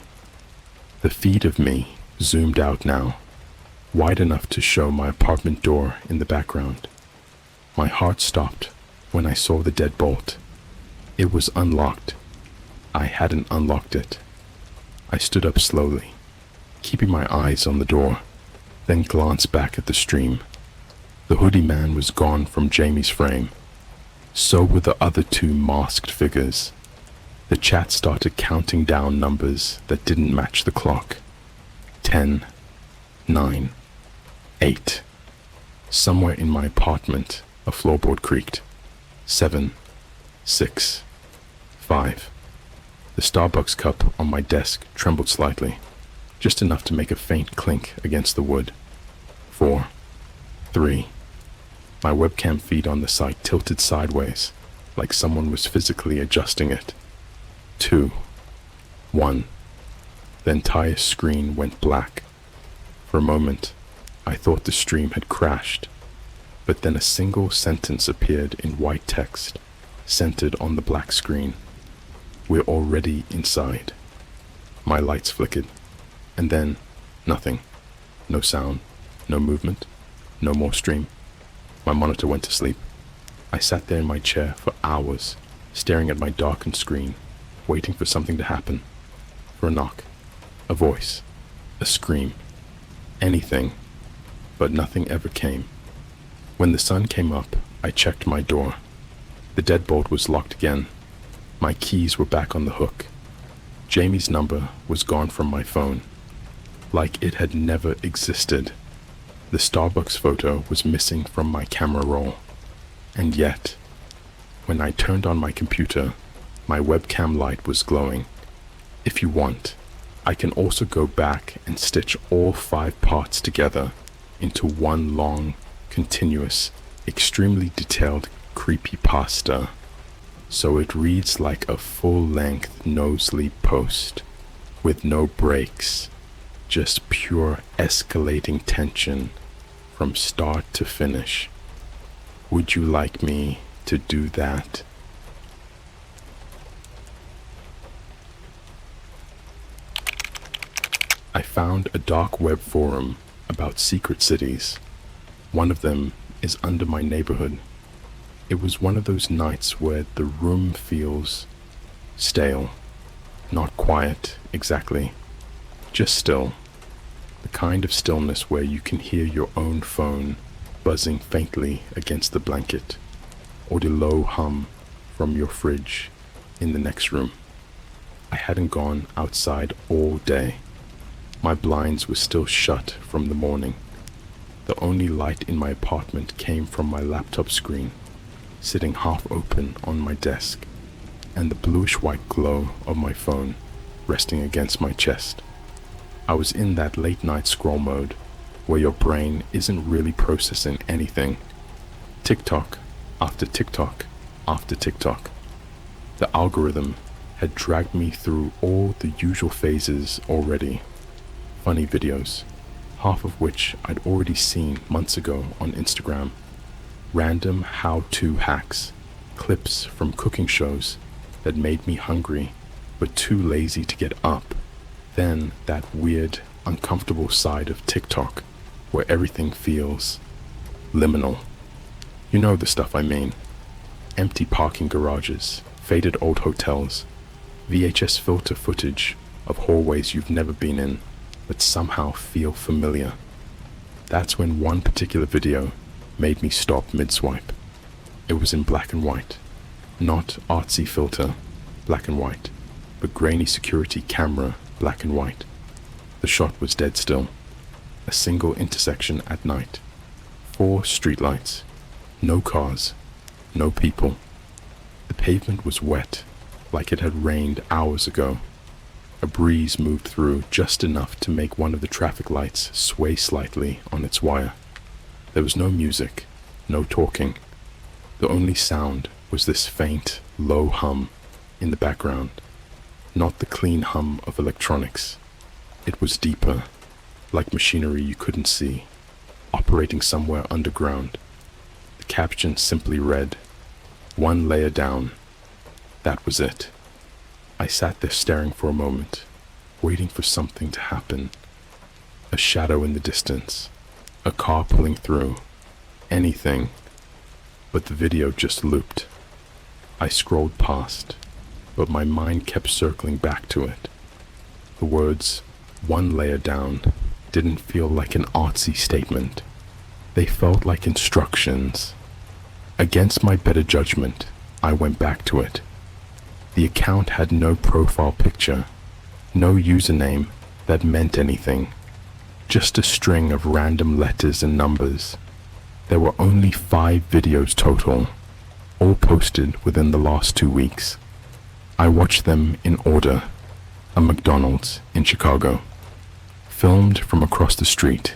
The feed of me zoomed out now, wide enough to show my apartment door in the background. My heart stopped when I saw the deadbolt. It was unlocked. I hadn't unlocked it. I stood up slowly, keeping my eyes on the door, then glanced back at the stream. The hoodie man was gone from Jamie's frame. So were the other two masked figures. The chat started counting down numbers that didn't match the clock. 10, 9, 8. Somewhere in my apartment, a floorboard creaked. 7, 6, 5. The Starbucks cup on my desk trembled slightly, just enough to make a faint clink against the wood. 4, 3. My webcam feed on the site tilted sideways, like someone was physically adjusting it. 2, 1. The entire screen went black. For a moment, I thought the stream had crashed, but then a single sentence appeared in white text, centered on the black screen. We're already inside. My lights flickered, and then nothing. No sound, no movement, no more stream. My monitor went to sleep. I sat there in my chair for hours, staring at my darkened screen, waiting for something to happen. For a knock, a voice, a scream, anything, but nothing ever came. When the sun came up, I checked my door. The deadbolt was locked again. My keys were back on the hook. Jamie's number was gone from my phone, like it had never existed. The Starbucks photo was missing from my camera roll. And yet, when I turned on my computer, my webcam light was glowing. If you want, I can also go back and stitch all 5 parts together into one long, continuous, extremely detailed creepypasta, so it reads like a full-length no-sleep post, with no breaks, just pure escalating tension from start to finish. Would you like me to do that? I found a dark web forum about secret cities. One of them is under my neighborhood. It was one of those nights where the room feels stale, not quiet exactly, just still. The kind of stillness where you can hear your own phone buzzing faintly against the blanket, or the low hum from your fridge in the next room. I hadn't gone outside all day. My blinds were still shut from the morning. The only light in my apartment came from my laptop screen, sitting half open on my desk, and the bluish-white glow of my phone resting against my chest. I was in that late-night scroll mode where your brain isn't really processing anything. TikTok after TikTok after TikTok. The algorithm had dragged me through all the usual phases already. Funny videos, half of which I'd already seen months ago on Instagram. Random how-to hacks, clips from cooking shows that made me hungry but too lazy to get up. Then that weird, uncomfortable side of TikTok where everything feels liminal. You know the stuff I mean. Empty parking garages, faded old hotels, VHS filter footage of hallways you've never been in but somehow feel familiar. That's when one particular video made me stop mid-swipe. It was in black and white, not artsy filter, black and white, but grainy security camera, black and white. The shot was dead still, a single intersection at night, 4 streetlights. No cars. No people. The pavement was wet, like it had rained hours ago. A breeze moved through just enough to make one of the traffic lights sway slightly on its wire. There was no music, no talking. The only sound was this faint, low hum in the background. Not the clean hum of electronics. It was deeper, like machinery you couldn't see, operating somewhere underground. The caption simply read, "One layer down." That was it. I sat there staring for a moment, waiting for something to happen. A shadow in the distance, a car pulling through, anything. But the video just looped. I scrolled past, but my mind kept circling back to it. The words, "one layer down," didn't feel like an artsy statement. They felt like instructions. Against my better judgment, I went back to it. The account had no profile picture, no username that meant anything, just a string of random letters and numbers. There were only 5 videos total, all posted within the last 2 weeks. I watched them in order. A McDonald's in Chicago. Filmed from across the street.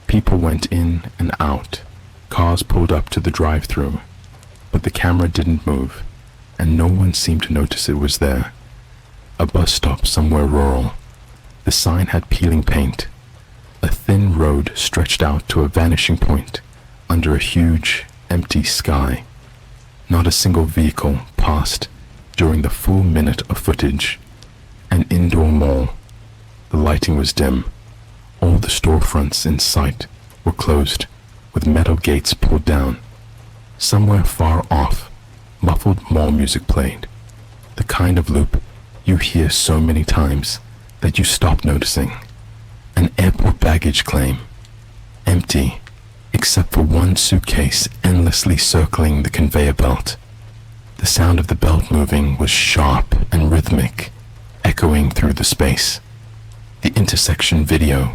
People went in and out. Cars pulled up to the drive-thru, but the camera didn't move, and no one seemed to notice it was there. A bus stop somewhere rural. The sign had peeling paint. A thin road stretched out to a vanishing point under a huge, empty sky. Not a single vehicle passed during the full minute of footage. An indoor mall. The lighting was dim. All the storefronts in sight were closed, with metal gates pulled down. Somewhere far off, muffled mall music played, the kind of loop you hear so many times that you stop noticing. An airport baggage claim, empty, except for one suitcase endlessly circling the conveyor belt. The sound of the belt moving was sharp and rhythmic, echoing through the space. The intersection video,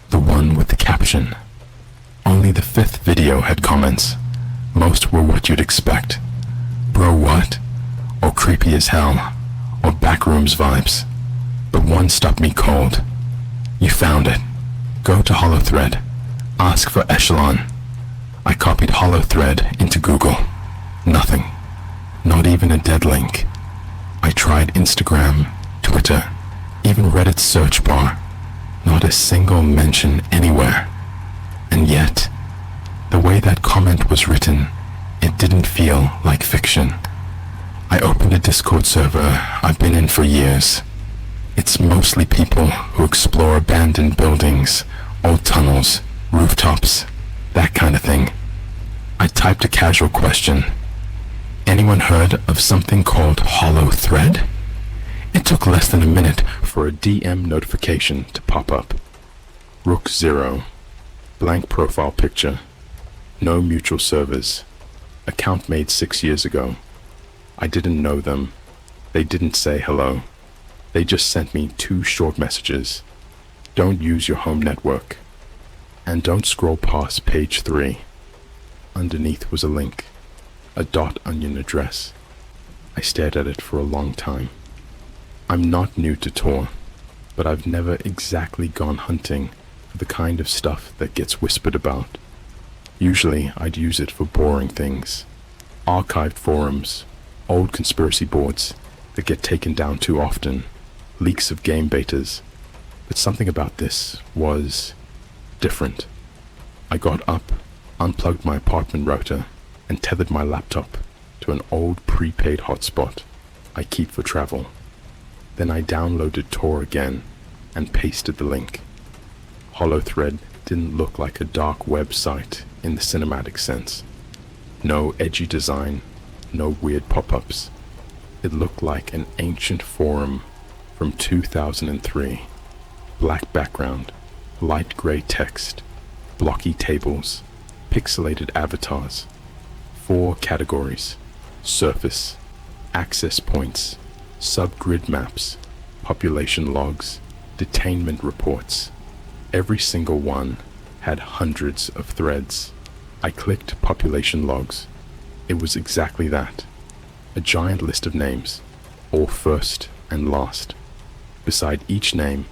the one with the caption. Only the 5th video had comments. Most were what you'd expect. Bro what? Or creepy as hell, or backrooms vibes. But one stopped me cold. You found it. Go to HoloThread. Ask for Echelon. I copied HoloThread into Google. Nothing. Not even a dead link. I tried Instagram, Twitter, even Reddit's search bar. Not a single mention anywhere. And yet, the way that comment was written, it didn't feel like fiction. I opened a Discord server I've been in for years. It's mostly people who explore abandoned buildings, old tunnels, rooftops, that kind of thing. I typed a casual question. Anyone heard of something called HoloThread? It took less than a minute for a DM notification to pop up. Rook 0. Blank profile picture. No mutual servers. Account made 6 years ago. I didn't know them. They didn't say hello. They just sent me 2 short messages. Don't use your home network. And don't scroll past page 3. Underneath was a link. A .onion address. I stared at it for a long time. I'm not new to Tor, but I've never exactly gone hunting for the kind of stuff that gets whispered about. Usually I'd use it for boring things. Archived forums, old conspiracy boards that get taken down too often, leaks of game betas. But something about this was different. I got up, unplugged my apartment router, and tethered my laptop to an old prepaid hotspot I keep for travel. Then I downloaded Tor again and pasted the link. HoloThread didn't look like a dark website in the cinematic sense. No edgy design, no weird pop-ups. It looked like an ancient forum from 2003. Black background, light gray text, blocky tables, pixelated avatars. 4 categories: surface, access points, subgrid maps, population logs, detainment reports. Every single one had hundreds of threads. I clicked population logs. It was exactly that. A giant list of names, all first and last. Beside each name,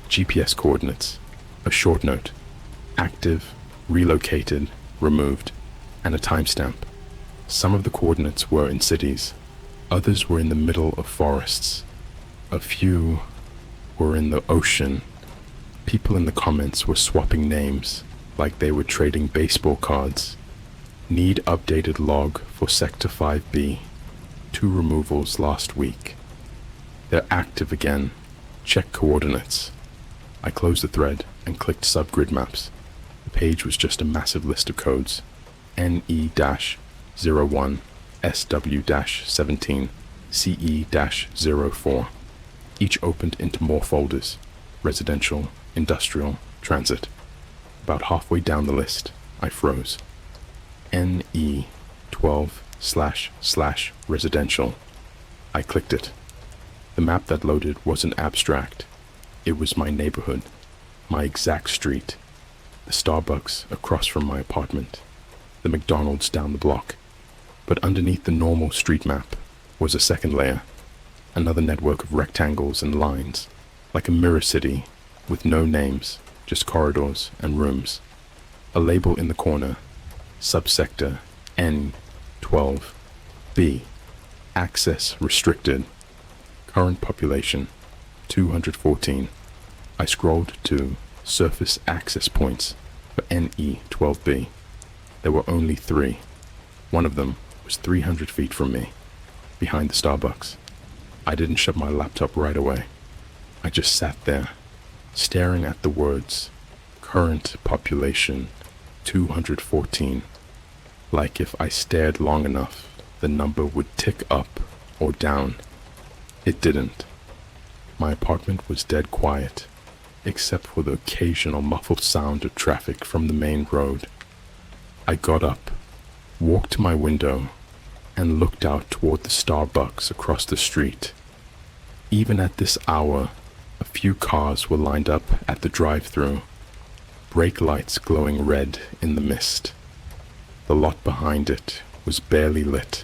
GPS coordinates, a short note, active, relocated, removed, and a timestamp. Some of the coordinates were in cities, others were in the middle of forests. A few were in the ocean. People in the comments were swapping names like they were trading baseball cards. Need updated log for Sector 5B. 2 removals last week. They're active again. Check coordinates. I closed the thread and clicked subgrid maps. The page was just a massive list of codes. NE-01, SW-17, CE-04. Each opened into more folders. Residential, industrial, transit. About halfway down the list, I froze. NE12//residential. I clicked it. The map that loaded wasn't abstract. It was my neighborhood, my exact street, the Starbucks across from my apartment, the McDonald's down the block. But underneath the normal street map was a second layer, another network of rectangles and lines, like a mirror city with no names, just corridors and rooms. A label in the corner, subsector N12B, access restricted, current population 214. I scrolled to surface access points for NE12B. There were only 3. One of them was 300 feet from me, behind the Starbucks. I didn't shut my laptop right away. I just sat there, staring at the words, current population 214, like if I stared long enough, the number would tick up or down. It didn't. My apartment was dead quiet, except for the occasional muffled sound of traffic from the main road. I got up, walked to my window, and looked out toward the Starbucks across the street. Even at this hour, a few cars were lined up at the drive-thru, brake lights glowing red in the mist. The lot behind it was barely lit,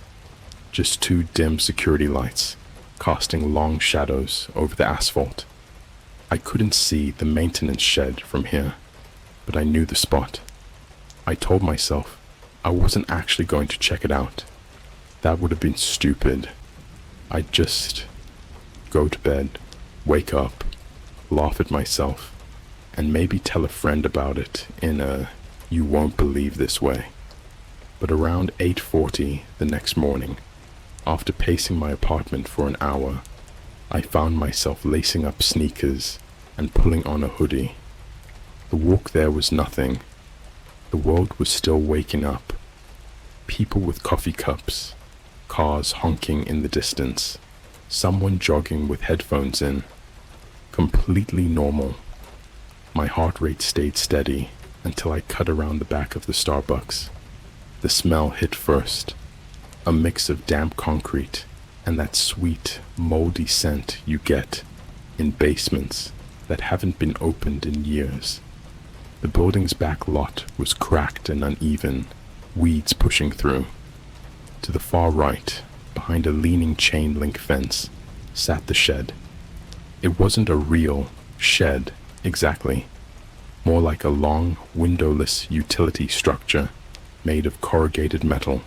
just 2 dim security lights casting long shadows over the asphalt. I couldn't see the maintenance shed from here, but I knew the spot. I told myself I wasn't actually going to check it out. That would have been stupid. I'd just go to bed, wake up, laugh at myself, and maybe tell a friend about it in a "you won't believe this" way. But around 8:40 the next morning, after pacing my apartment for an hour, I found myself lacing up sneakers and pulling on a hoodie. The walk there was nothing. The world was still waking up. People with coffee cups, cars honking in the distance, someone jogging with headphones in. Completely normal. My heart rate stayed steady until I cut around the back of the Starbucks. The smell hit first, a mix of damp concrete and that sweet, moldy scent you get in basements that haven't been opened in years. The building's back lot was cracked and uneven, weeds pushing through. To the far right, behind a leaning chain-link fence, sat the shed. It wasn't a real shed, exactly. More like a long, windowless utility structure made of corrugated metal.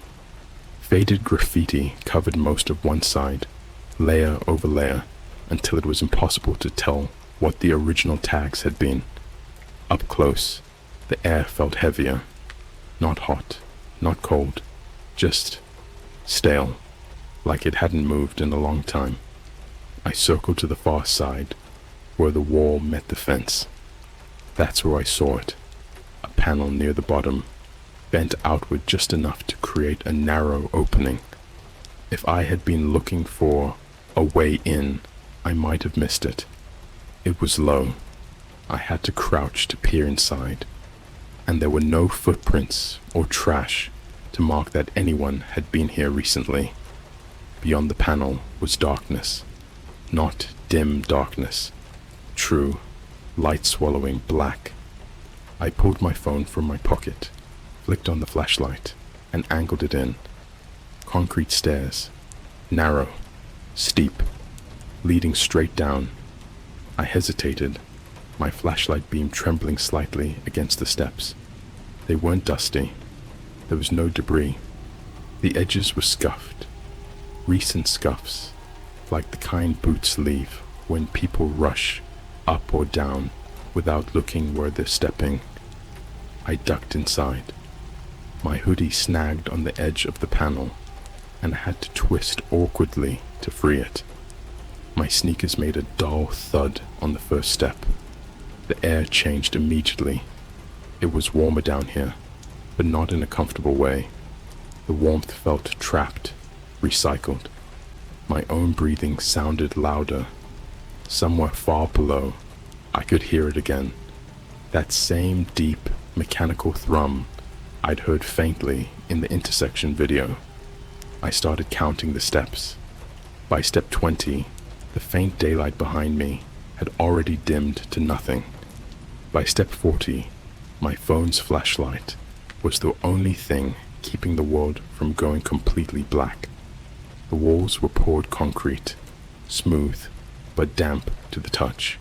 Faded graffiti covered most of one side, layer over layer, until it was impossible to tell what the original tags had been. Up close, the air felt heavier. Not hot, not cold, just stale, like it hadn't moved in a long time. I circled to the far side, where the wall met the fence. That's where I saw it, a panel near the bottom, bent outward just enough to create a narrow opening. If I had been looking for a way in, I might have missed it. It was low. I had to crouch to peer inside, and there were no footprints or trash to mark that anyone had been here recently. Beyond the panel was darkness, not dim darkness, true, light-swallowing black. I pulled my phone from my pocket, flicked on the flashlight, and angled it in. Concrete stairs, narrow, steep, leading straight down. I hesitated, my flashlight beam trembling slightly against the steps. They weren't dusty. There was no debris. The edges were scuffed, recent scuffs, like the kind boots leave when people rush up or down without looking where they're stepping. I ducked inside. My hoodie snagged on the edge of the panel, and I had to twist awkwardly to free it. My sneakers made a dull thud on the first step. The air changed immediately. It was warmer down here, but not in a comfortable way. The warmth felt trapped, recycled. My own breathing sounded louder. Somewhere far below, I could hear it again. That same deep, mechanical thrum I'd heard faintly in the intersection video. I started counting the steps. By step 20, the faint daylight behind me had already dimmed to nothing. By step 40, my phone's flashlight was the only thing keeping the world from going completely black. The walls were poured concrete, smooth but damp to the touch.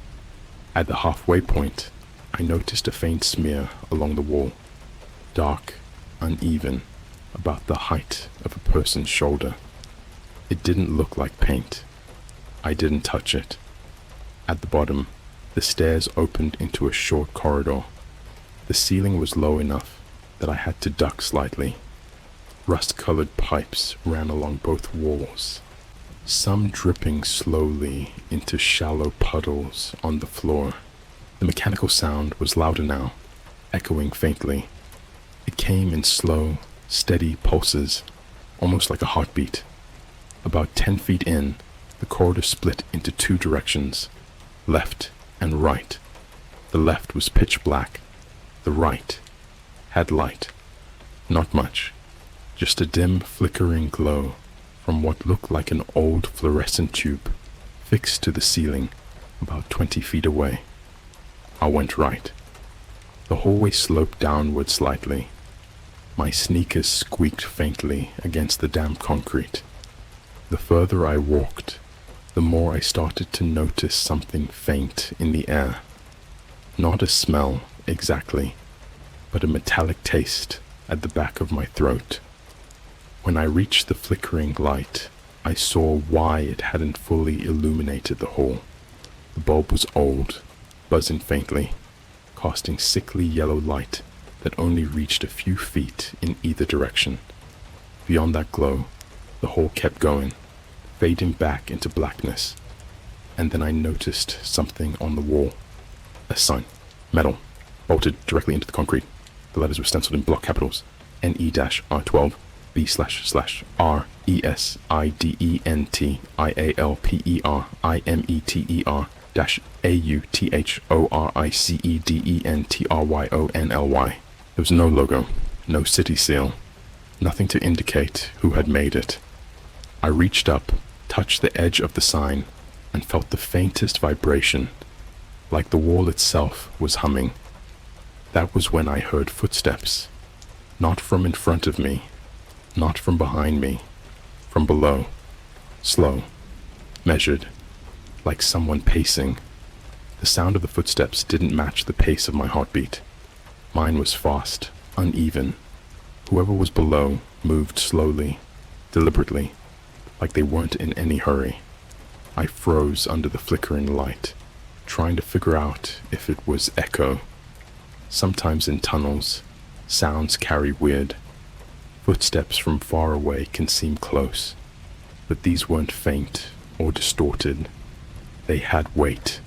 At the halfway point, I noticed a faint smear along the wall, dark, uneven, about the height of a person's shoulder. It didn't look like paint. I didn't touch it. At the bottom, the stairs opened into a short corridor. The ceiling was low enough that I had to duck slightly. Rust-colored pipes ran along both walls, some dripping slowly into shallow puddles on the floor. The mechanical sound was louder now, echoing faintly. It came in slow, steady pulses, almost like a heartbeat. About 10 feet in, the corridor split into two directions, left and right. The left was pitch black. The right had light. Not much, just a dim flickering glow from what looked like an old fluorescent tube fixed to the ceiling about 20 feet away. I went right. The hallway sloped downward slightly. My sneakers squeaked faintly against the damp concrete. The further I walked, the more I started to notice something faint in the air. Not a smell, exactly, but a metallic taste at the back of my throat. When I reached the flickering light, I saw why it hadn't fully illuminated the hall. The bulb was old, buzzing faintly, casting sickly yellow light that only reached a few feet in either direction. Beyond that glow, the hall kept going, fading back into blackness. And then I noticed something on the wall. A sign, metal, bolted directly into the concrete. The letters were stenciled in block capitals, NE-R12, B/Sledentalpeter-AUTHORICEDENTRYONLY. There was no logo, no city seal, nothing to indicate who had made it. I reached up, touched the edge of the sign, and felt the faintest vibration, like the wall itself was humming. That was when I heard footsteps, not from in front of me, not from behind me, from below, slow, measured, like someone pacing. The sound of the footsteps didn't match the pace of my heartbeat. Mine was fast, uneven. Whoever was below moved slowly, deliberately, like they weren't in any hurry. I froze under the flickering light, trying to figure out if it was echo. Sometimes in tunnels, sounds carry weird. Footsteps from far away can seem close, but these weren't faint or distorted. They had weight.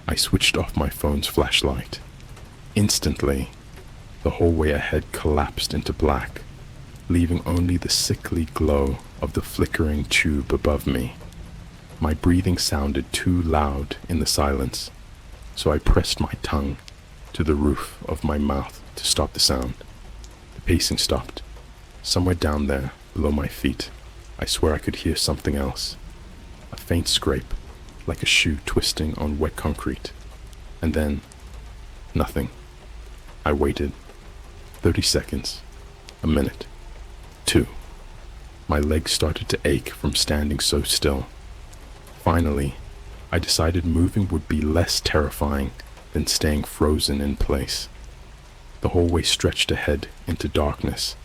I switched off my phone's flashlight. Instantly, the hallway ahead collapsed into black, leaving only the sickly glow of the flickering tube above me. My breathing sounded too loud in the silence, so I pressed my tongue to the roof of my mouth to stop the sound. The pacing stopped. Somewhere down there, below my feet, I swear I could hear something else. A faint scrape, like a shoe twisting on wet concrete. And then, nothing. I waited. 30 seconds. A minute. 2. My legs started to ache from standing so still. Finally, I decided moving would be less terrifying than staying frozen in place. The hallway stretched ahead into darkness.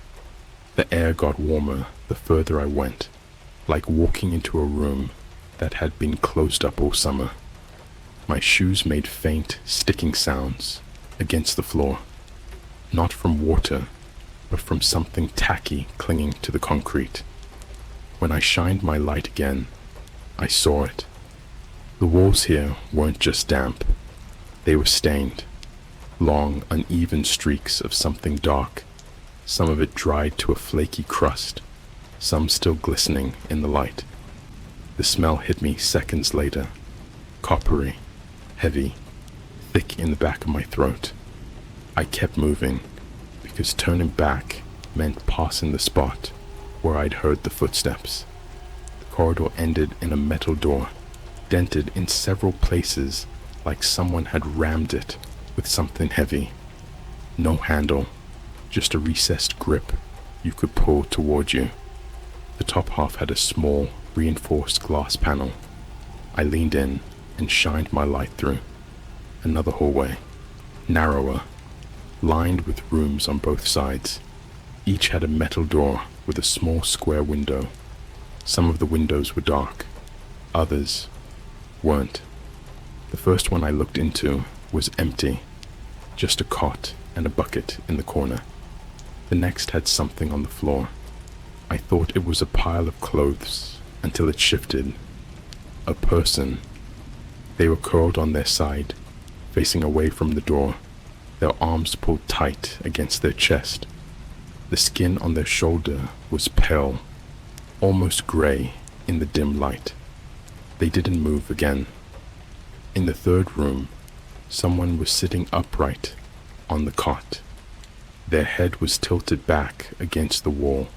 The air got warmer the further I went, like walking into a room that had been closed up all summer. My shoes made faint, sticking sounds against the floor, not from water, but from something tacky clinging to the concrete. When I shined my light again, I saw it. The walls here weren't just damp. They were stained. Long, uneven streaks of something dark, some of it dried to a flaky crust, some still glistening in the light. The smell hit me seconds later, coppery, heavy, thick in the back of my throat. I kept moving, because turning back meant passing the spot where I'd heard the footsteps. The corridor ended in a metal door, dented in several places like someone had rammed it with something heavy. No handle, just a recessed grip you could pull toward you. The top half had a small, reinforced glass panel. I leaned in and shined my light through. Another hallway, narrower, lined with rooms on both sides. Each had a metal door with a small square window. Some of the windows were dark, others weren't. The first one I looked into was empty, just a cot and a bucket in the corner. The next had something on the floor. I thought it was a pile of clothes until it shifted. A person. They were curled on their side, facing away from the door, their arms pulled tight against their chest. The skin on their shoulder was pale, almost gray in the dim light. They didn't move again. In the third room, someone was sitting upright on the cot. Their head was tilted back against the wall,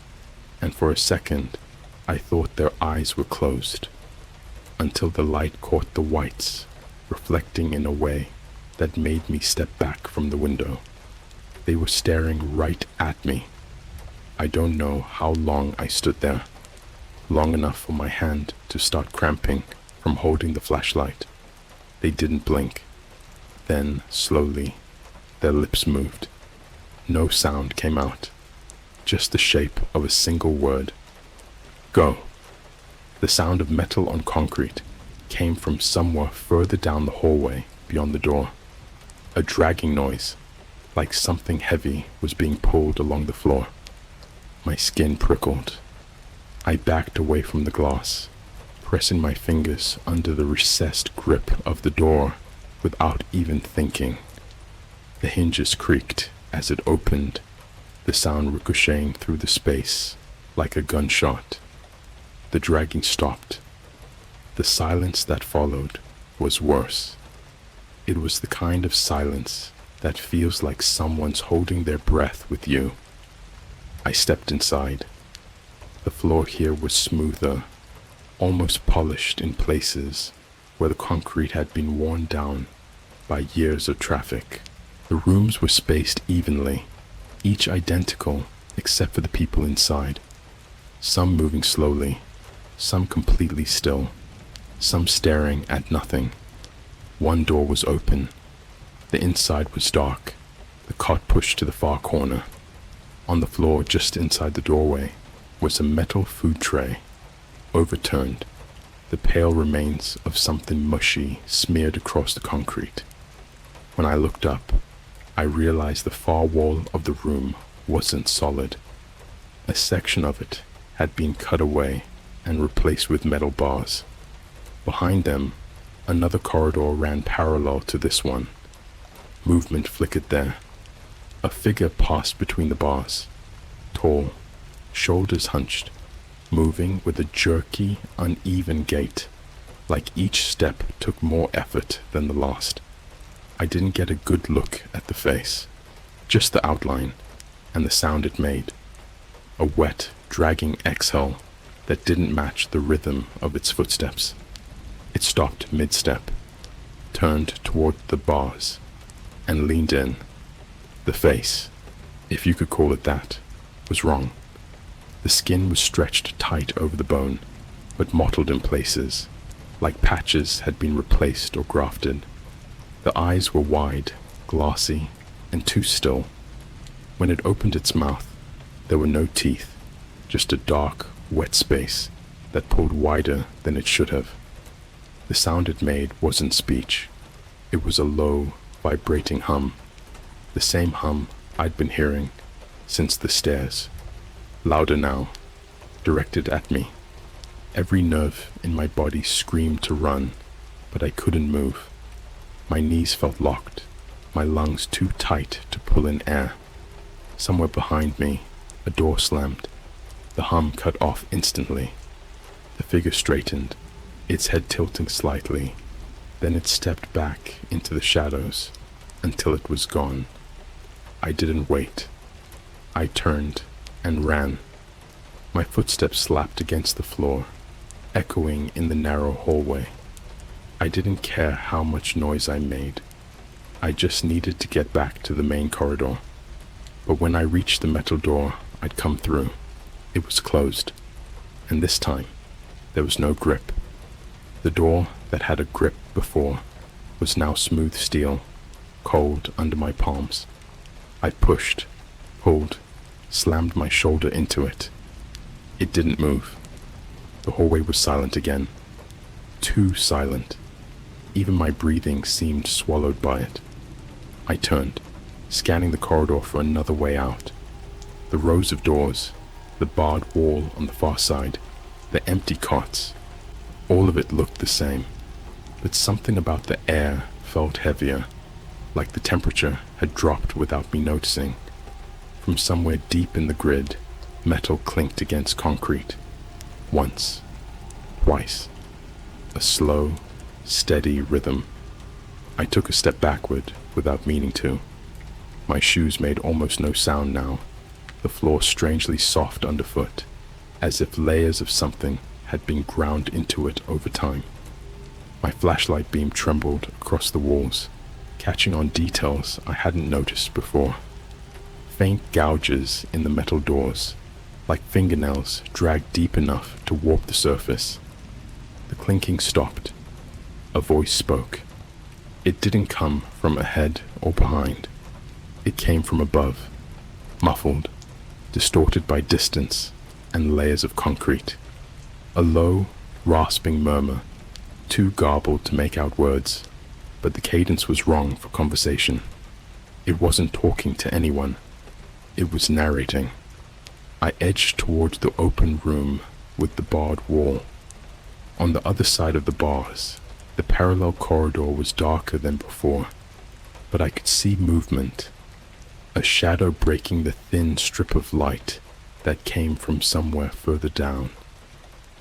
and for a second, I thought their eyes were closed, until the light caught the whites, reflecting in a way that made me step back from the window. They were staring right at me. I don't know how long I stood there, long enough for my hand to start cramping from holding the flashlight. They didn't blink. Then, slowly, their lips moved. No sound came out, just the shape of a single word. Go. The sound of metal on concrete came from somewhere further down the hallway beyond the door. A dragging noise, like something heavy was being pulled along the floor. My skin prickled. I backed away from the glass, pressing my fingers under the recessed grip of the door without even thinking. The hinges creaked as it opened, the sound ricocheting through the space like a gunshot. The dragging stopped. The silence that followed was worse. It was the kind of silence that feels like someone's holding their breath with you. I stepped inside. The floor here was smoother, almost polished in places where the concrete had been worn down by years of traffic. The rooms were spaced evenly, each identical except for the people inside. Some moving slowly, some completely still, some staring at nothing. One door was open. The inside was dark, the cot pushed to the far corner. On the floor just inside the doorway was a metal food tray, overturned, the pale remains of something mushy smeared across the concrete. When I looked up, I realized the far wall of the room wasn't solid. A section of it had been cut away and replaced with metal bars. Behind them, another corridor ran parallel to this one. Movement flickered there. A figure passed between the bars, tall, shoulders hunched, moving with a jerky, uneven gait, like each step took more effort than the last. I didn't get a good look at the face, just the outline and the sound it made. A wet, dragging exhale that didn't match the rhythm of its footsteps. It stopped mid-step, turned toward the bars, and leaned in. The face, if you could call it that, was wrong. The skin was stretched tight over the bone, but mottled in places, like patches had been replaced or grafted. The eyes were wide, glassy, and too still. When it opened its mouth, there were no teeth, just a dark, wet space that pulled wider than it should have. The sound it made wasn't speech. It was a low, vibrating hum. The same hum I'd been hearing since the stairs. Louder now, directed at me. Every nerve in my body screamed to run, but I couldn't move. My knees felt locked, my lungs too tight to pull in air. Somewhere behind me, a door slammed. The hum cut off instantly. The figure straightened, its head tilting slightly. Then it stepped back into the shadows until it was gone. I didn't wait. I turned and ran. My footsteps slapped against the floor, echoing in the narrow hallway. I didn't care how much noise I made. I just needed to get back to the main corridor. But when I reached the metal door I'd come through, it was closed. And this time, there was no grip. The door that had a grip before was now smooth steel, cold under my palms. I pushed, pulled, slammed my shoulder into it. It didn't move. The hallway was silent again. Too silent. Even my breathing seemed swallowed by it. I turned, scanning the corridor for another way out. The rows of doors, the barred wall on the far side, the empty cots, all of it looked the same. But something about the air felt heavier, like the temperature had dropped without me noticing. From somewhere deep in the grid, metal clinked against concrete. Once, twice, a slow, steady rhythm. I took a step backward without meaning to. My shoes made almost no sound now, the floor strangely soft underfoot, as if layers of something had been ground into it over time. My flashlight beam trembled across the walls, catching on details I hadn't noticed before. Faint gouges in the metal doors, like fingernails dragged deep enough to warp the surface. The clinking stopped. A voice spoke. It didn't come from ahead or behind. It came from above, muffled, distorted by distance and layers of concrete. A low, rasping murmur, too garbled to make out words, but the cadence was wrong for conversation. It wasn't talking to anyone. It was narrating. I edged towards the open room with the barred wall. On the other side of the bars, the parallel corridor was darker than before, but I could see movement, a shadow breaking the thin strip of light that came from somewhere further down.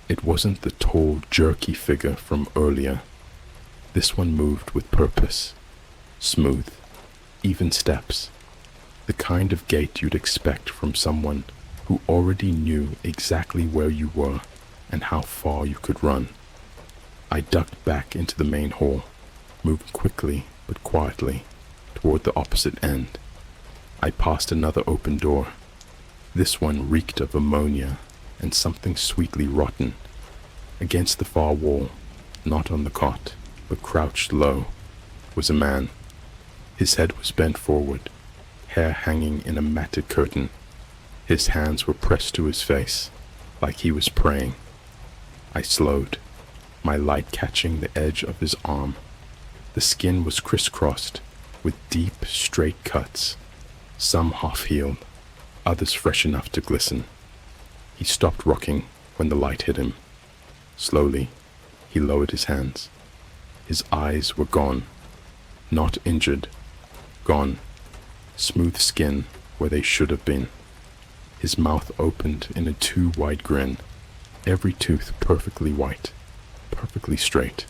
It wasn't the tall, jerky figure from earlier. This one moved with purpose, smooth, even steps, the kind of gait you'd expect from someone who already knew exactly where you were and how far you could run. I ducked back into the main hall, moving quickly but quietly toward the opposite end. I passed another open door. This one reeked of ammonia and something sweetly rotten. Against the far wall, not on the cot, but crouched low, was a man. His head was bent forward, hair hanging in a matted curtain. His hands were pressed to his face, like he was praying. I slowed, my light catching the edge of his arm. The skin was crisscrossed with deep, straight cuts, some half-healed, others fresh enough to glisten. He stopped rocking when the light hit him. Slowly, he lowered his hands. His eyes were gone, not injured, gone, smooth skin where they should have been. His mouth opened in a too wide grin, every tooth perfectly white, perfectly straight.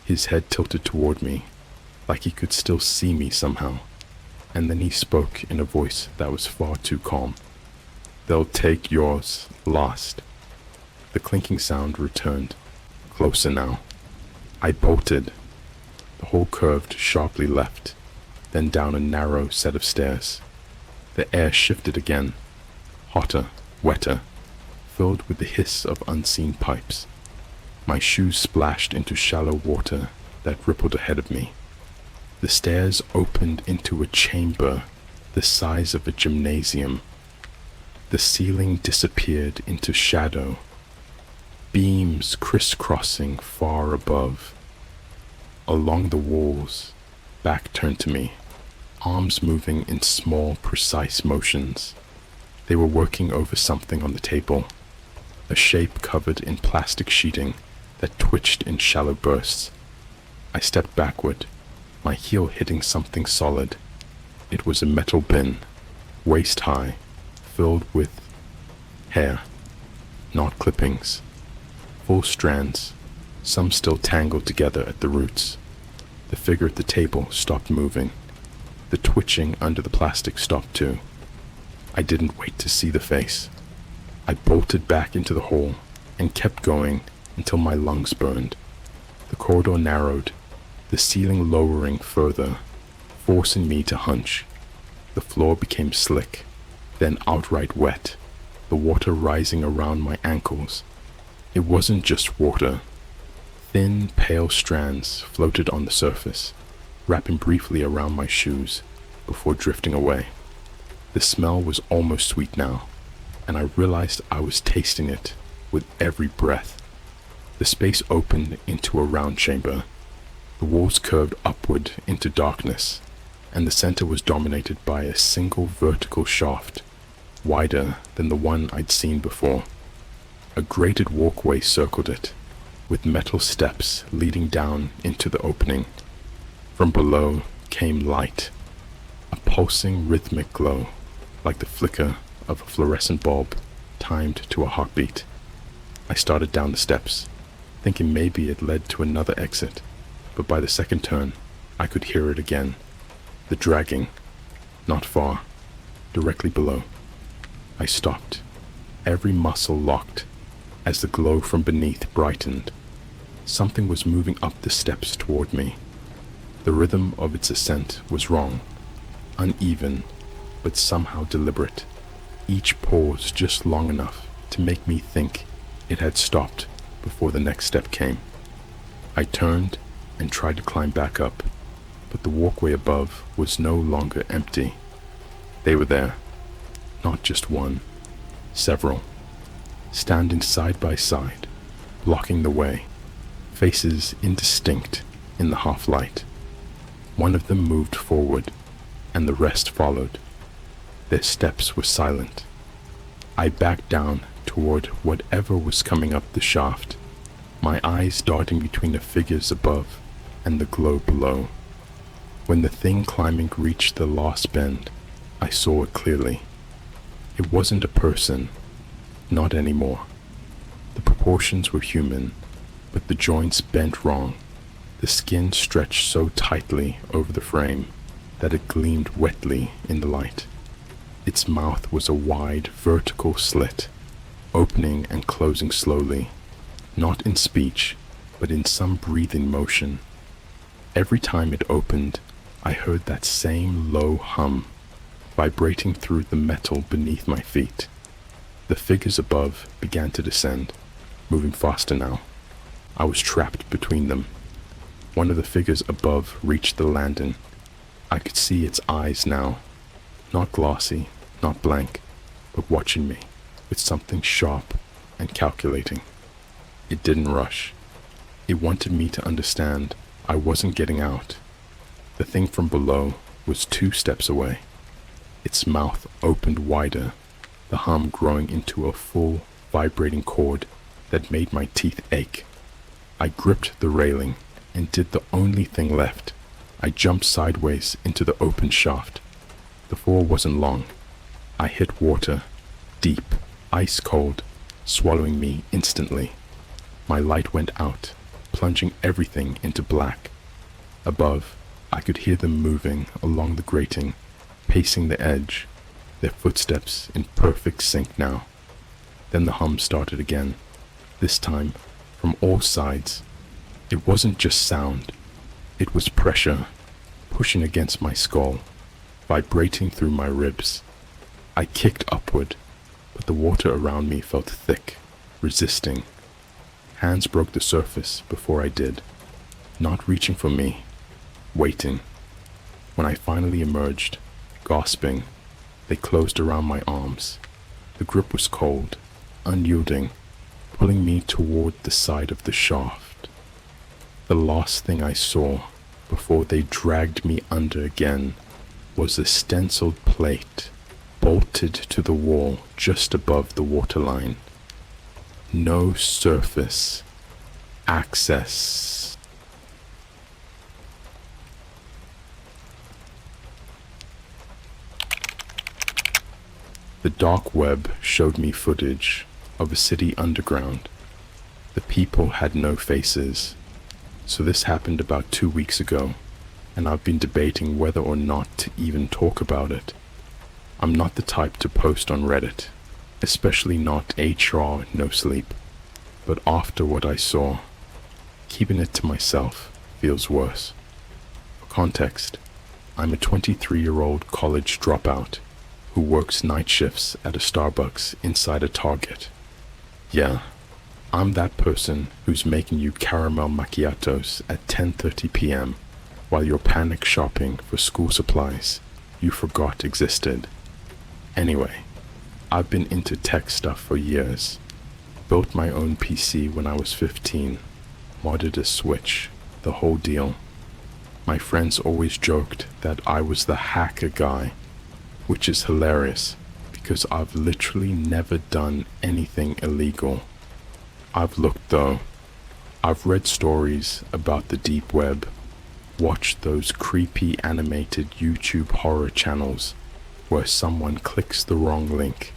His head tilted toward me, like he could still see me somehow, and then he spoke in a voice that was far too calm. "They'll take yours last." The clinking sound returned, closer now. I bolted. The hall curved sharply left, then down a narrow set of stairs. The air shifted again, hotter, wetter, filled with the hiss of unseen pipes. My shoes splashed into shallow water that rippled ahead of me. The stairs opened into a chamber the size of a gymnasium. The ceiling disappeared into shadow, beams crisscrossing far above. Along the walls, back turned to me, arms moving in small, precise motions. They were working over something on the table, a shape covered in plastic sheeting that twitched in shallow bursts. I stepped backward, my heel hitting something solid. It was a metal bin, waist high, filled with hair, not clippings, full strands, some still tangled together at the roots. The figure at the table stopped moving. The twitching under the plastic stopped too. I didn't wait to see the face. I bolted back into the hall and kept going until my lungs burned. The corridor narrowed, the ceiling lowering further, forcing me to hunch. The floor became slick, then outright wet, the water rising around my ankles. It wasn't just water. Thin, pale strands floated on the surface, wrapping briefly around my shoes before drifting away. The smell was almost sweet now, and I realized I was tasting it with every breath. The space opened into a round chamber. The walls curved upward into darkness, and the center was dominated by a single vertical shaft, wider than the one I'd seen before. A grated walkway circled it, with metal steps leading down into the opening. From below came light, a pulsing rhythmic glow, like the flicker of a fluorescent bulb timed to a heartbeat. I started down the steps, thinking maybe it led to another exit, but by the second turn, I could hear it again. The dragging, not far, directly below. I stopped, every muscle locked, as the glow from beneath brightened. Something was moving up the steps toward me. The rhythm of its ascent was wrong, uneven, but somehow deliberate. Each pause just long enough to make me think it had stopped before the next step came. I turned and tried to climb back up, but the walkway above was no longer empty. They were there, not just one, several, standing side by side, blocking the way, faces indistinct in the half-light. One of them moved forward, and the rest followed. Their steps were silent. I backed down toward whatever was coming up the shaft, my eyes darting between the figures above and the glow below. When the thing climbing reached the last bend, I saw it clearly. It wasn't a person, not anymore. The proportions were human, but the joints bent wrong. The skin stretched so tightly over the frame that it gleamed wetly in the light. Its mouth was a wide, vertical slit, opening and closing slowly, not in speech, but in some breathing motion. Every time it opened, I heard that same low hum, vibrating through the metal beneath my feet. The figures above began to descend, moving faster now. I was trapped between them. One of the figures above reached the landing. I could see its eyes now, not glossy, not blank, but watching me with something sharp and calculating. It didn't rush. It wanted me to understand I wasn't getting out. The thing from below was 2 steps away. Its mouth opened wider, the hum growing into a full, vibrating chord that made my teeth ache. I gripped the railing and did the only thing left. I jumped sideways into the open shaft. The fall wasn't long. I hit water, deep, ice cold, swallowing me instantly. My light went out, plunging everything into black. Above, I could hear them moving along the grating, pacing the edge, their footsteps in perfect sync now. Then the hum started again, this time from all sides. It wasn't just sound, it was pressure, pushing against my skull, vibrating through my ribs. I kicked upward, but the water around me felt thick, resisting. Hands broke the surface before I did, not reaching for me, waiting. When I finally emerged, gasping, they closed around my arms. The grip was cold, unyielding, pulling me toward the side of the shaft. The last thing I saw before they dragged me under again was a stenciled plate bolted to the wall just above the waterline. No surface access. The dark web showed me footage of a city underground. The people had no faces. So this happened about 2 weeks ago, and I've been debating whether or not to even talk about it. I'm not the type to post on Reddit, especially not HR no sleep, but after what I saw, keeping it to myself feels worse. For context, I'm a 23-year-old college dropout who works night shifts at a Starbucks inside a Target. Yeah, I'm that person who's making you caramel macchiatos at 10:30 p.m. while you're panic shopping for school supplies you forgot existed. Anyway, I've been into tech stuff for years. Built my own PC when I was 15, modded a Switch, the whole deal. My friends always joked that I was the hacker guy, which is hilarious because I've literally never done anything illegal. I've looked though. I've read stories about the deep web, watched those creepy animated YouTube horror channels where someone clicks the wrong link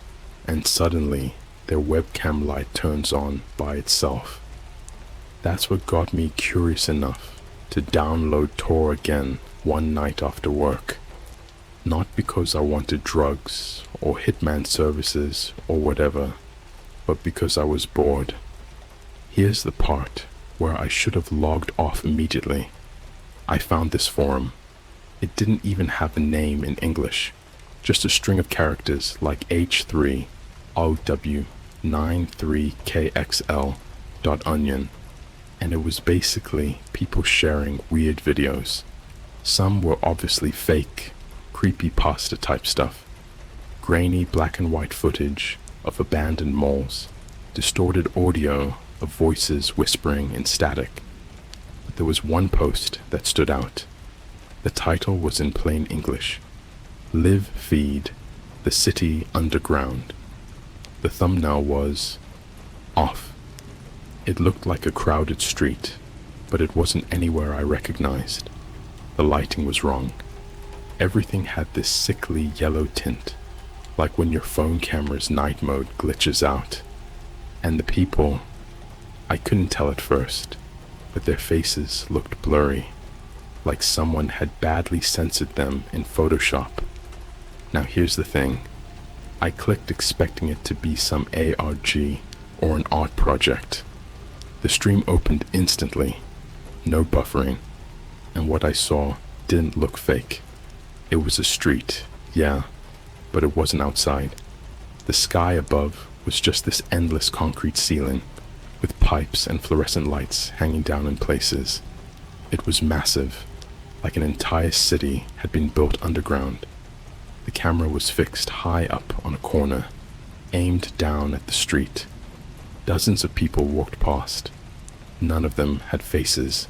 and suddenly their webcam light turns on by itself. That's what got me curious enough to download Tor again one night after work. Not because I wanted drugs or hitman services or whatever, but because I was bored. Here's the part where I should have logged off immediately. I found this forum. It didn't even have a name in English, just a string of characters like H3OW93KXL.onion, and it was basically people sharing weird videos. Some were obviously fake, Creepypasta type stuff, grainy black and white footage of abandoned malls, distorted audio of voices whispering in static. But there was one post that stood out. The title was in plain English: Live Feed, the City Underground. The thumbnail was off. It looked like a crowded street, but it wasn't anywhere I recognized. The lighting was wrong. Everything had this sickly yellow tint, like when your phone camera's night mode glitches out. And the people, I couldn't tell at first, but their faces looked blurry, like someone had badly censored them in Photoshop. Now here's the thing. I clicked expecting it to be some ARG or an art project. The stream opened instantly, no buffering, and what I saw didn't look fake. It was a street, yeah, but it wasn't outside. The sky above was just this endless concrete ceiling, with pipes and fluorescent lights hanging down in places. It was massive, like an entire city had been built underground. The camera was fixed high up on a corner, aimed down at the street. Dozens of people walked past. None of them had faces,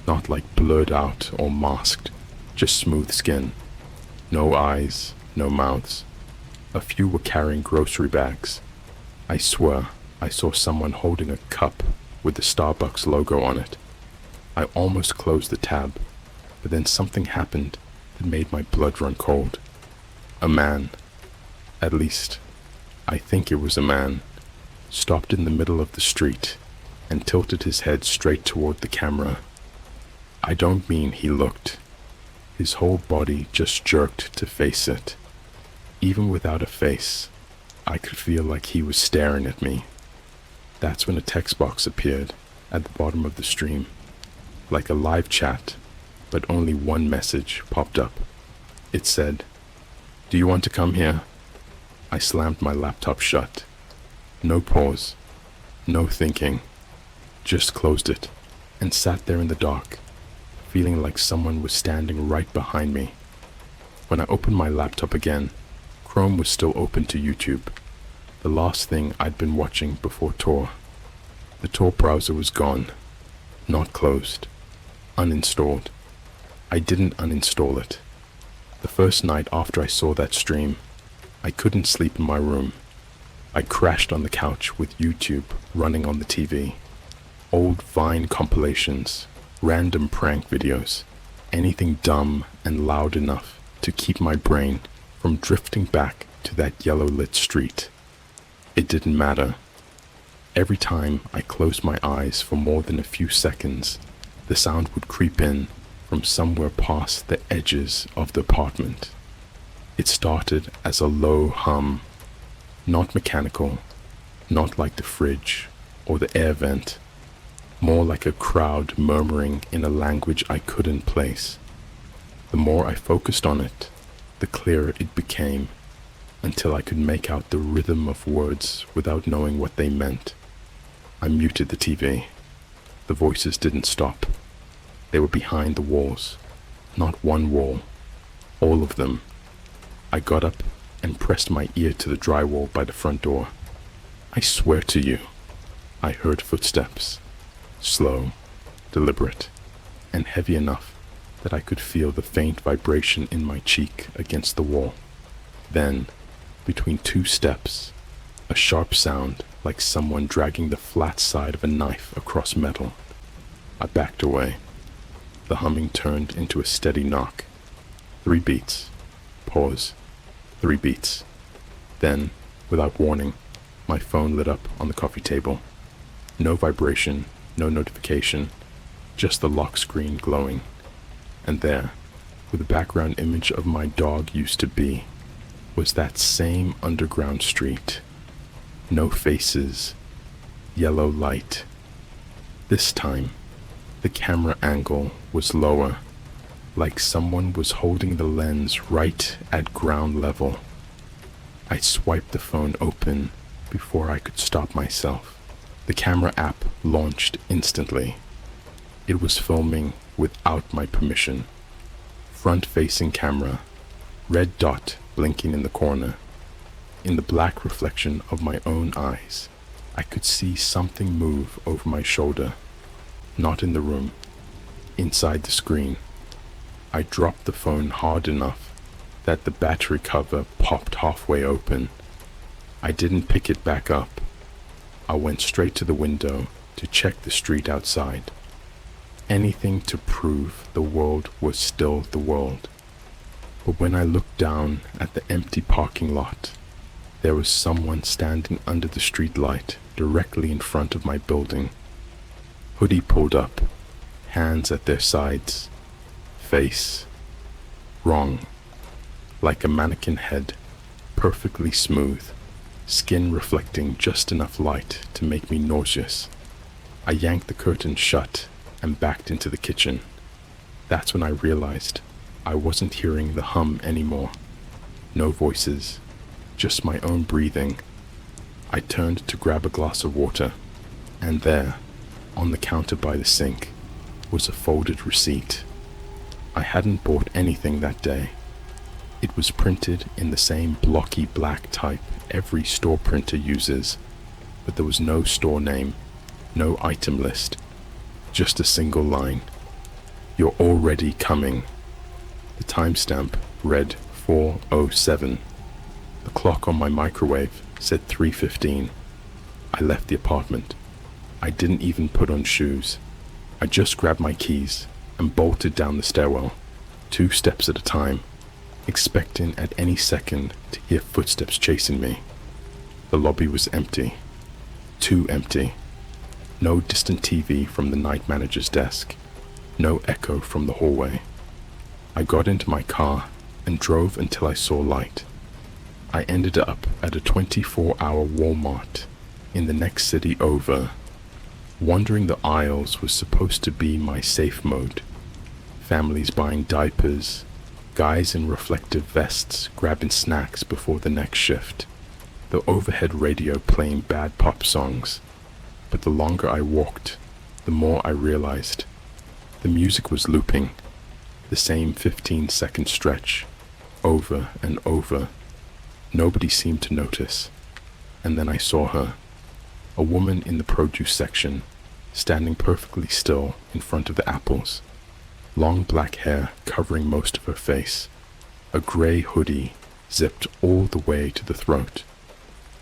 not like blurred out or masked, just smooth skin. No eyes, no mouths. A few were carrying grocery bags. I swear I saw someone holding a cup with the Starbucks logo on it. I almost closed the tab, but then something happened that made my blood run cold. A man, at least, I think it was a man, stopped in the middle of the street and tilted his head straight toward the camera. I don't mean he looked. His whole body just jerked to face it. Even without a face, I could feel like he was staring at me. That's when a text box appeared at the bottom of the stream, like a live chat, but only one message popped up. It said, "Do you want to come here?" I slammed my laptop shut. No pause, no thinking, just closed it and sat there in the dark, feeling like someone was standing right behind me. When I opened my laptop again, Chrome was still open to YouTube, the last thing I'd been watching before Tor. The Tor browser was gone, not closed, uninstalled. I didn't uninstall it. The first night after I saw that stream, I couldn't sleep in my room. I crashed on the couch with YouTube running on the TV. Old Vine compilations, random prank videos, anything dumb and loud enough to keep my brain from drifting back to that yellow-lit street. It didn't matter. Every time I closed my eyes for more than a few seconds, the sound would creep in from somewhere past the edges of the apartment. It started as a low hum, not mechanical, not like the fridge or the air vent, more like a crowd murmuring in a language I couldn't place. The more I focused on it, the clearer it became, until I could make out the rhythm of words without knowing what they meant. I muted the TV. The voices didn't stop. They were behind the walls. Not one wall. All of them. I got up and pressed my ear to the drywall by the front door. I swear to you, I heard footsteps. Slow, deliberate, and heavy enough that I could feel the faint vibration in my cheek against the wall. Then, between two steps, a sharp sound like someone dragging the flat side of a knife across metal. I backed away. The humming turned into a steady knock. 3 beats. Pause. 3 beats. Then, without warning, my phone lit up on the coffee table. No vibration, no notification, just the lock screen glowing. And there, where the background image of my dog used to be, was that same underground street. No faces, yellow light. This time, the camera angle was lower, like someone was holding the lens right at ground level. I swiped the phone open before I could stop myself. The camera app launched instantly. It was filming without my permission. Front-facing camera, red dot blinking in the corner. In the black reflection of my own eyes, I could see something move over my shoulder. Not in the room, inside the screen. I dropped the phone hard enough that the battery cover popped halfway open. I didn't pick it back up. I went straight to the window to check the street outside. Anything to prove the world was still the world. But when I looked down at the empty parking lot, there was someone standing under the street light directly in front of my building. Hoodie pulled up, hands at their sides, face wrong, like a mannequin head, perfectly smooth, skin reflecting just enough light to make me nauseous. I yanked the curtain shut and backed into the kitchen. That's when I realized I wasn't hearing the hum anymore. No voices, just my own breathing. I turned to grab a glass of water, and there, on the counter by the sink, was a folded receipt. I hadn't bought anything that day. It was printed in the same blocky black type every store printer uses, but there was no store name, no item list, just a single line. You're already coming. The timestamp read 4:07. The clock on my microwave said 3:15. I left the apartment. I didn't even put on shoes. I just grabbed my keys and bolted down the stairwell, 2 steps at a time, expecting at any second to hear footsteps chasing me. The lobby was empty. Too empty. No distant TV from the night manager's desk. No echo from the hallway. I got into my car and drove until I saw light. I ended up at a 24-hour Walmart in the next city over. Wandering the aisles was supposed to be my safe mode. Families buying diapers, guys in reflective vests grabbing snacks before the next shift. the overhead radio playing bad pop songs, but the longer I walked, the more I realized. The music was looping, the same 15-second stretch, over and over. Nobody seemed to notice, and then I saw her, a woman in the produce section, standing perfectly still in front of the apples, long black hair covering most of her face, a gray hoodie zipped all the way to the throat.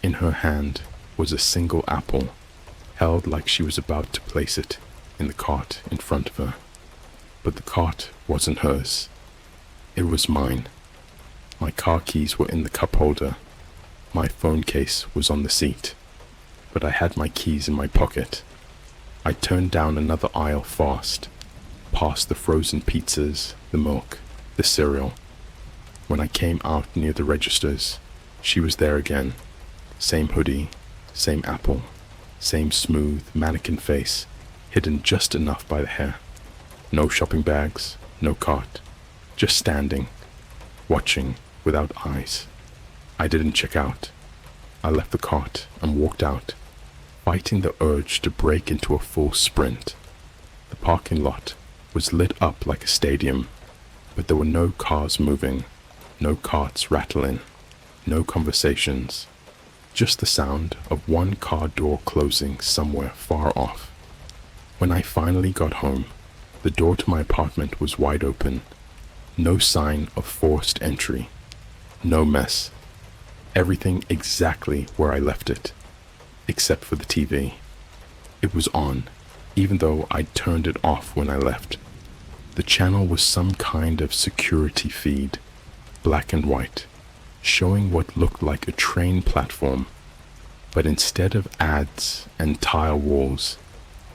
In her hand was a single apple, held like she was about to place it in the cart in front of her. But the cart wasn't hers. It was mine. My car keys were in the cup holder. My phone case was on the seat, but I had my keys in my pocket. I turned down another aisle fast, past the frozen pizzas, the milk, the cereal. When I came out near the registers, she was there again. Same hoodie, same apple, same smooth mannequin face, hidden just enough by the hair. No shopping bags, no cart, just standing, watching without eyes. I didn't check out. I left the cart and walked out, fighting the urge to break into a full sprint. The parking lot was lit up like a stadium, but there were no cars moving, no carts rattling, no conversations, just the sound of one car door closing somewhere far off. When I finally got home, the door to my apartment was wide open. No sign of forced entry. No mess. Everything exactly where I left it, except for the TV. It was on, even though I'd turned it off when I left. The channel was some kind of security feed, black and white, showing what looked like a train platform, but instead of ads and tile walls,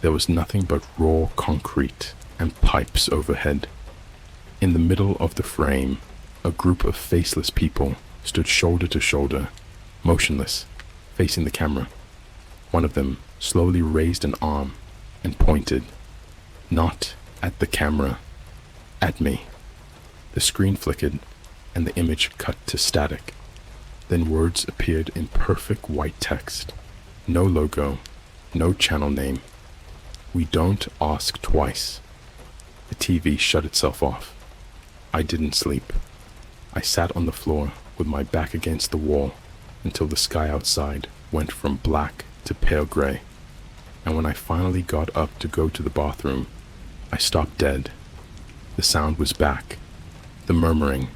there was nothing but raw concrete and pipes overhead. In the middle of the frame, a group of faceless people stood shoulder to shoulder, motionless, facing the camera. One of them slowly raised an arm and pointed, not at the camera, at me. The screen flickered and the image cut to static. Then words appeared in perfect white text. No logo, no channel name. We don't ask twice. The TV shut itself off. I didn't sleep. I sat on the floor with my back against the wall until the sky outside went from black to pale gray. And when I finally got up to go to the bathroom, I stopped dead. The sound was back. The murmuring.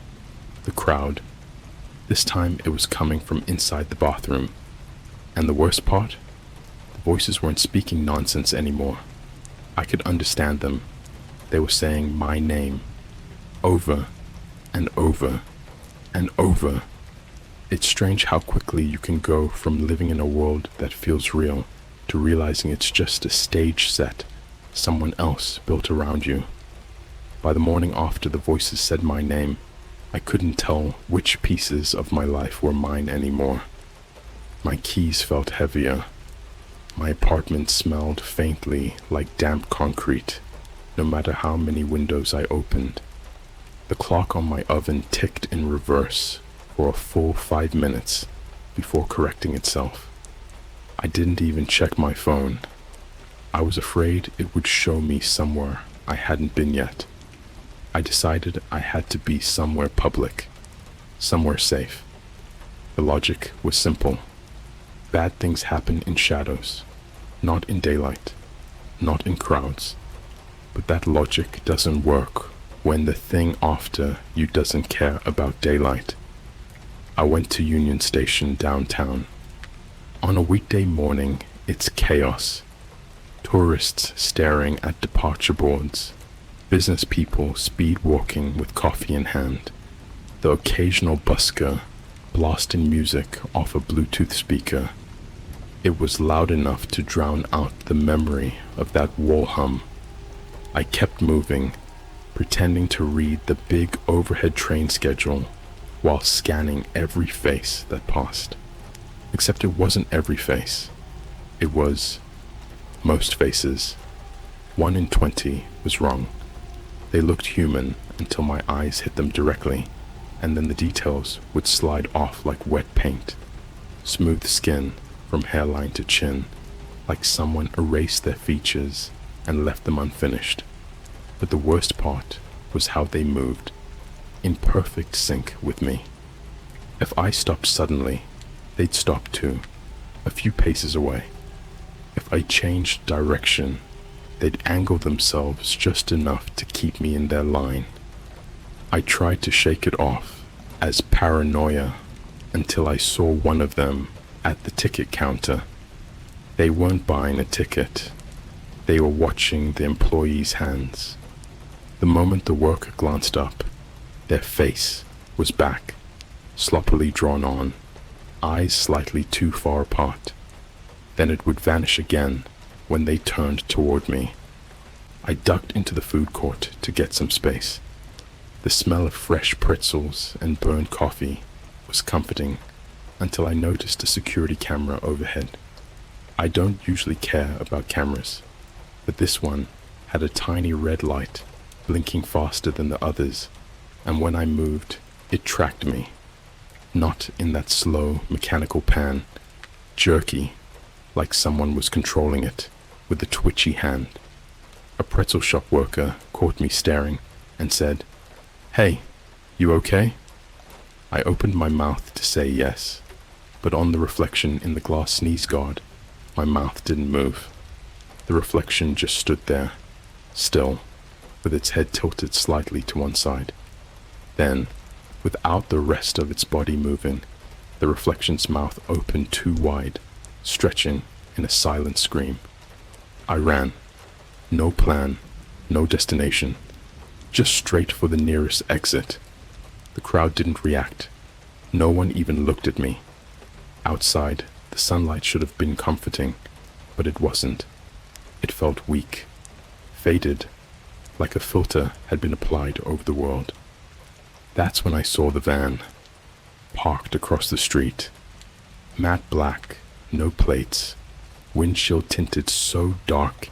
The crowd. This time it was coming from inside the bathroom. And the worst part? The voices weren't speaking nonsense anymore. I could understand them. They were saying my name. Over and over and over. It's strange how quickly you can go from living in a world that feels real to realizing it's just a stage set someone else built around you. By the morning after the voices said my name, I couldn't tell which pieces of my life were mine anymore. My keys felt heavier. My apartment smelled faintly like damp concrete, no matter how many windows I opened. The clock on my oven ticked in reverse for a full 5 minutes before correcting itself. I didn't even check my phone. I was afraid it would show me somewhere I hadn't been yet. I decided I had to be somewhere public, somewhere safe. The logic was simple. Bad things happen in shadows, not in daylight, not in crowds. But that logic doesn't work when the thing after you doesn't care about daylight. I went to Union Station downtown. On a weekday morning, it's chaos. Tourists staring at departure boards, business people speed walking with coffee in hand, the occasional busker blasting music off a Bluetooth speaker. It was loud enough to drown out the memory of that wall hum. I kept moving, pretending to read the big overhead train schedule while scanning every face that passed. Except it wasn't every face. It was most faces. 1 in 20 was wrong. They looked human until my eyes hit them directly, and then the details would slide off like wet paint. Smooth skin from hairline to chin, like someone erased their features and left them unfinished. But the worst part was how they moved, in perfect sync with me. If I stopped suddenly, they'd stop too, a few paces away. If I changed direction, they'd angle themselves just enough to keep me in their line. I tried to shake it off as paranoia until I saw one of them at the ticket counter. They weren't buying a ticket. They were watching the employee's hands. The moment the worker glanced up, their face was back, sloppily drawn on, eyes slightly too far apart. Then it would vanish again when they turned toward me. I ducked into the food court to get some space. The smell of fresh pretzels and burned coffee was comforting until I noticed a security camera overhead. I don't usually care about cameras, but this one had a tiny red light blinking faster than the others, and when I moved, it tracked me. Not in that slow, mechanical pan, jerky, like someone was controlling it with a twitchy hand. A pretzel shop worker caught me staring and said, "Hey, you okay?" I opened my mouth to say yes, but on the reflection in the glass sneeze guard, my mouth didn't move. The reflection just stood there, still, with its head tilted slightly to one side. Then, without the rest of its body moving, the reflection's mouth opened too wide, stretching in a silent scream. I ran. No plan, no destination, just straight for the nearest exit. The crowd didn't react. No one even looked at me. Outside, the sunlight should have been comforting, but it wasn't. It felt weak, faded, like a filter had been applied over the world. That's when I saw the van, parked across the street. Matte black, no plates, windshield tinted so dark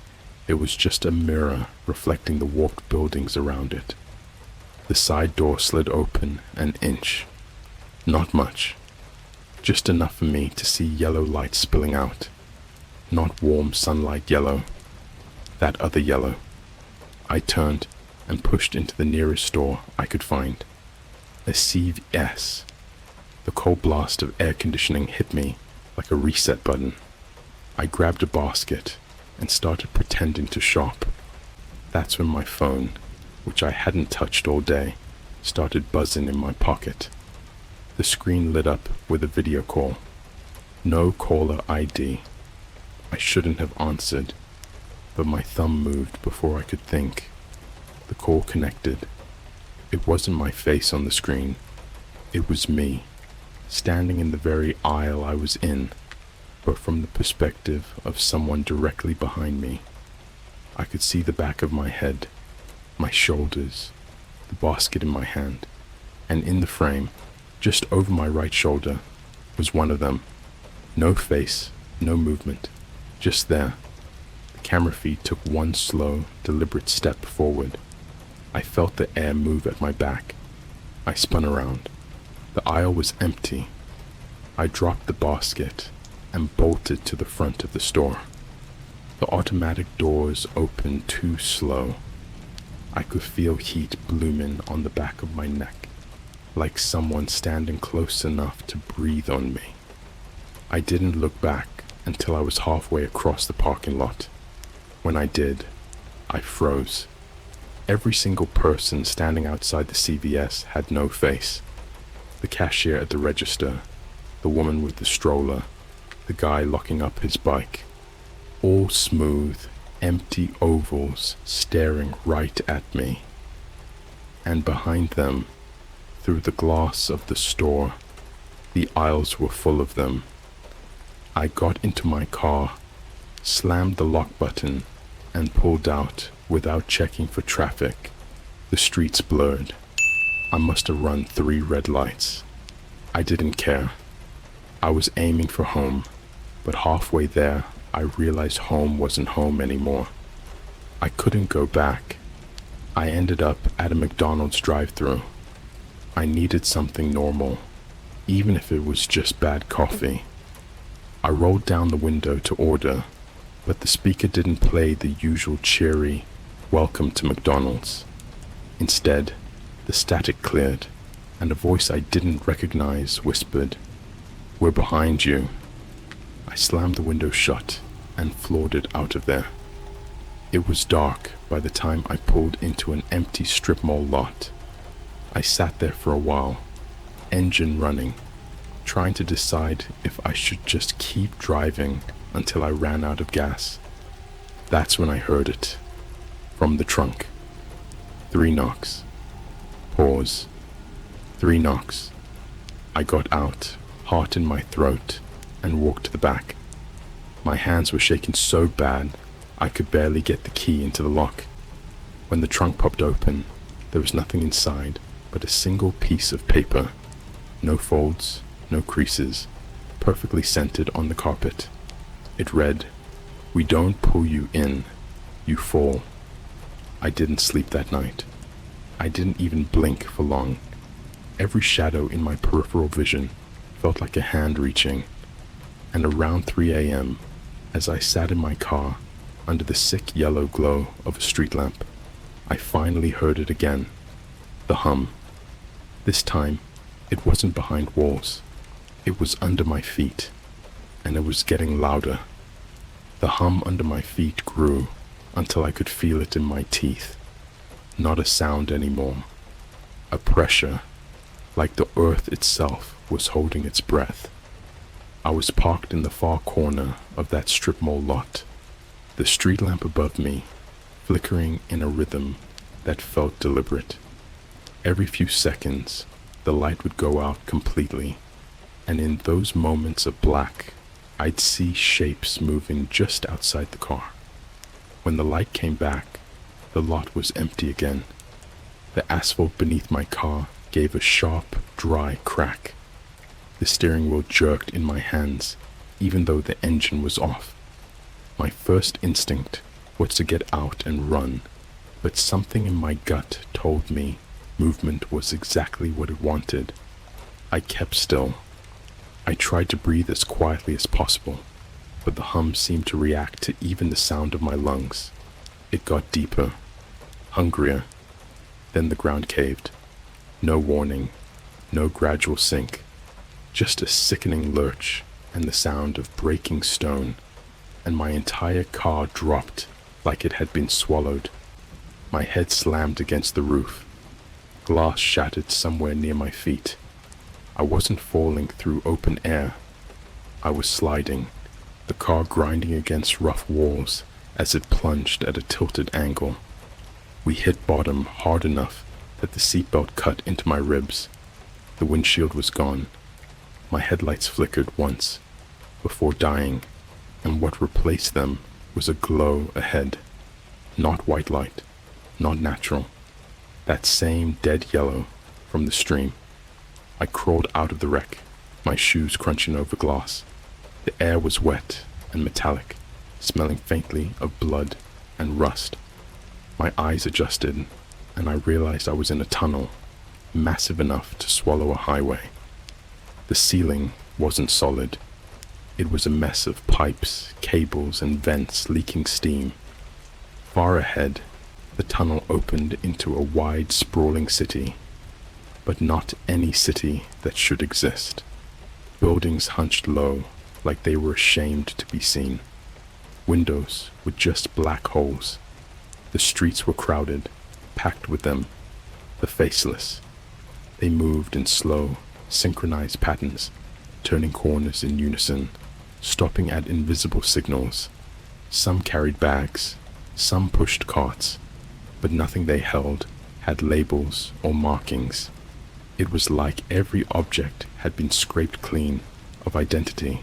it was just a mirror reflecting the warped buildings around it. The side door slid open an inch. Not much. Just enough for me to see yellow light spilling out. Not warm sunlight yellow. That other yellow. I turned and pushed into the nearest store I could find. A CVS. The cold blast of air conditioning hit me like a reset button. I grabbed a basket and started pretending to shop. That's when my phone, which I hadn't touched all day, started buzzing in my pocket. The screen lit up with a video call. No caller ID. I shouldn't have answered, but my thumb moved before I could think. The call connected. It wasn't my face on the screen. It was me, standing in the very aisle I was in, but from the perspective of someone directly behind me. I could see the back of my head, my shoulders, the basket in my hand, and in the frame, just over my right shoulder, was one of them. No face, no movement, just there. The camera feed took one slow, deliberate step forward. I felt the air move at my back. I spun around. The aisle was empty. I dropped the basket and bolted to the front of the store. The automatic doors opened too slow. I could feel heat blooming on the back of my neck, like someone standing close enough to breathe on me. I didn't look back until I was halfway across the parking lot. When I did, I froze. Every single person standing outside the CVS had no face. The cashier at the register, the woman with the stroller, the guy locking up his bike. All smooth, empty ovals staring right at me. And behind them, through the glass of the store, the aisles were full of them. I got into my car, slammed the lock button, and pulled out without checking for traffic. The streets blurred. I must have run 3 red lights. I didn't care. I was aiming for home, but halfway there, I realized home wasn't home anymore. I couldn't go back. I ended up at a McDonald's drive-thru. I needed something normal, even if it was just bad coffee. I rolled down the window to order, but the speaker didn't play the usual cheery "Welcome to McDonald's." Instead, the static cleared, and a voice I didn't recognize whispered, "We're behind you." I slammed the window shut and floored it out of there. It was dark by the time I pulled into an empty strip mall lot. I sat there for a while, engine running, trying to decide if I should just keep driving until I ran out of gas. That's when I heard it. From the trunk. 3 knocks. Pause. 3 knocks. I got out, heart in my throat, and walked to the back. My hands were shaking so bad I could barely get the key into the lock. When the trunk popped open, there was nothing inside but a single piece of paper. No folds, no creases, perfectly centered on the carpet. It read, "We don't pull you in, you fall." I didn't sleep that night. I didn't even blink for long. Every shadow in my peripheral vision felt like a hand reaching. And around 3 a.m., as I sat in my car under the sick yellow glow of a street lamp, I finally heard it again. The hum. This time, it wasn't behind walls. It was under my feet, and it was getting louder. The hum under my feet grew until I could feel it in my teeth. Not a sound anymore. A pressure, like the earth itself was holding its breath. I was parked in the far corner of that strip mall lot, the street lamp above me flickering in a rhythm that felt deliberate. Every few seconds, the light would go out completely, and in those moments of black, I'd see shapes moving just outside the car. When the light came back, the lot was empty again. The asphalt beneath my car gave a sharp, dry crack. The steering wheel jerked in my hands, even though the engine was off. My first instinct was to get out and run, but something in my gut told me movement was exactly what it wanted. I kept still. I tried to breathe as quietly as possible, but the hum seemed to react to even the sound of my lungs. It got deeper, hungrier. Then the ground caved. No warning, no gradual sink, just a sickening lurch and the sound of breaking stone, and my entire car dropped like it had been swallowed. My head slammed against the roof. Glass shattered somewhere near my feet. I wasn't falling through open air. I was sliding, the car grinding against rough walls as it plunged at a tilted angle. We hit bottom hard enough that the seatbelt cut into my ribs. The windshield was gone. My headlights flickered once, before dying, and what replaced them was a glow ahead. Not white light, not natural. That same dead yellow from the stream. I crawled out of the wreck, my shoes crunching over glass. The air was wet and metallic, smelling faintly of blood and rust. My eyes adjusted, and I realized I was in a tunnel, massive enough to swallow a highway. The ceiling wasn't solid. It was a mess of pipes, cables, and vents leaking steam. Far ahead, the tunnel opened into a wide, sprawling city, but not any city that should exist. Buildings hunched low, like they were ashamed to be seen. Windows were just black holes. The streets were crowded, packed with them, the faceless. They moved in slow, synchronized patterns, turning corners in unison, stopping at invisible signals. Some carried bags, some pushed carts, but nothing they held had labels or markings. It was like every object had been scraped clean of identity.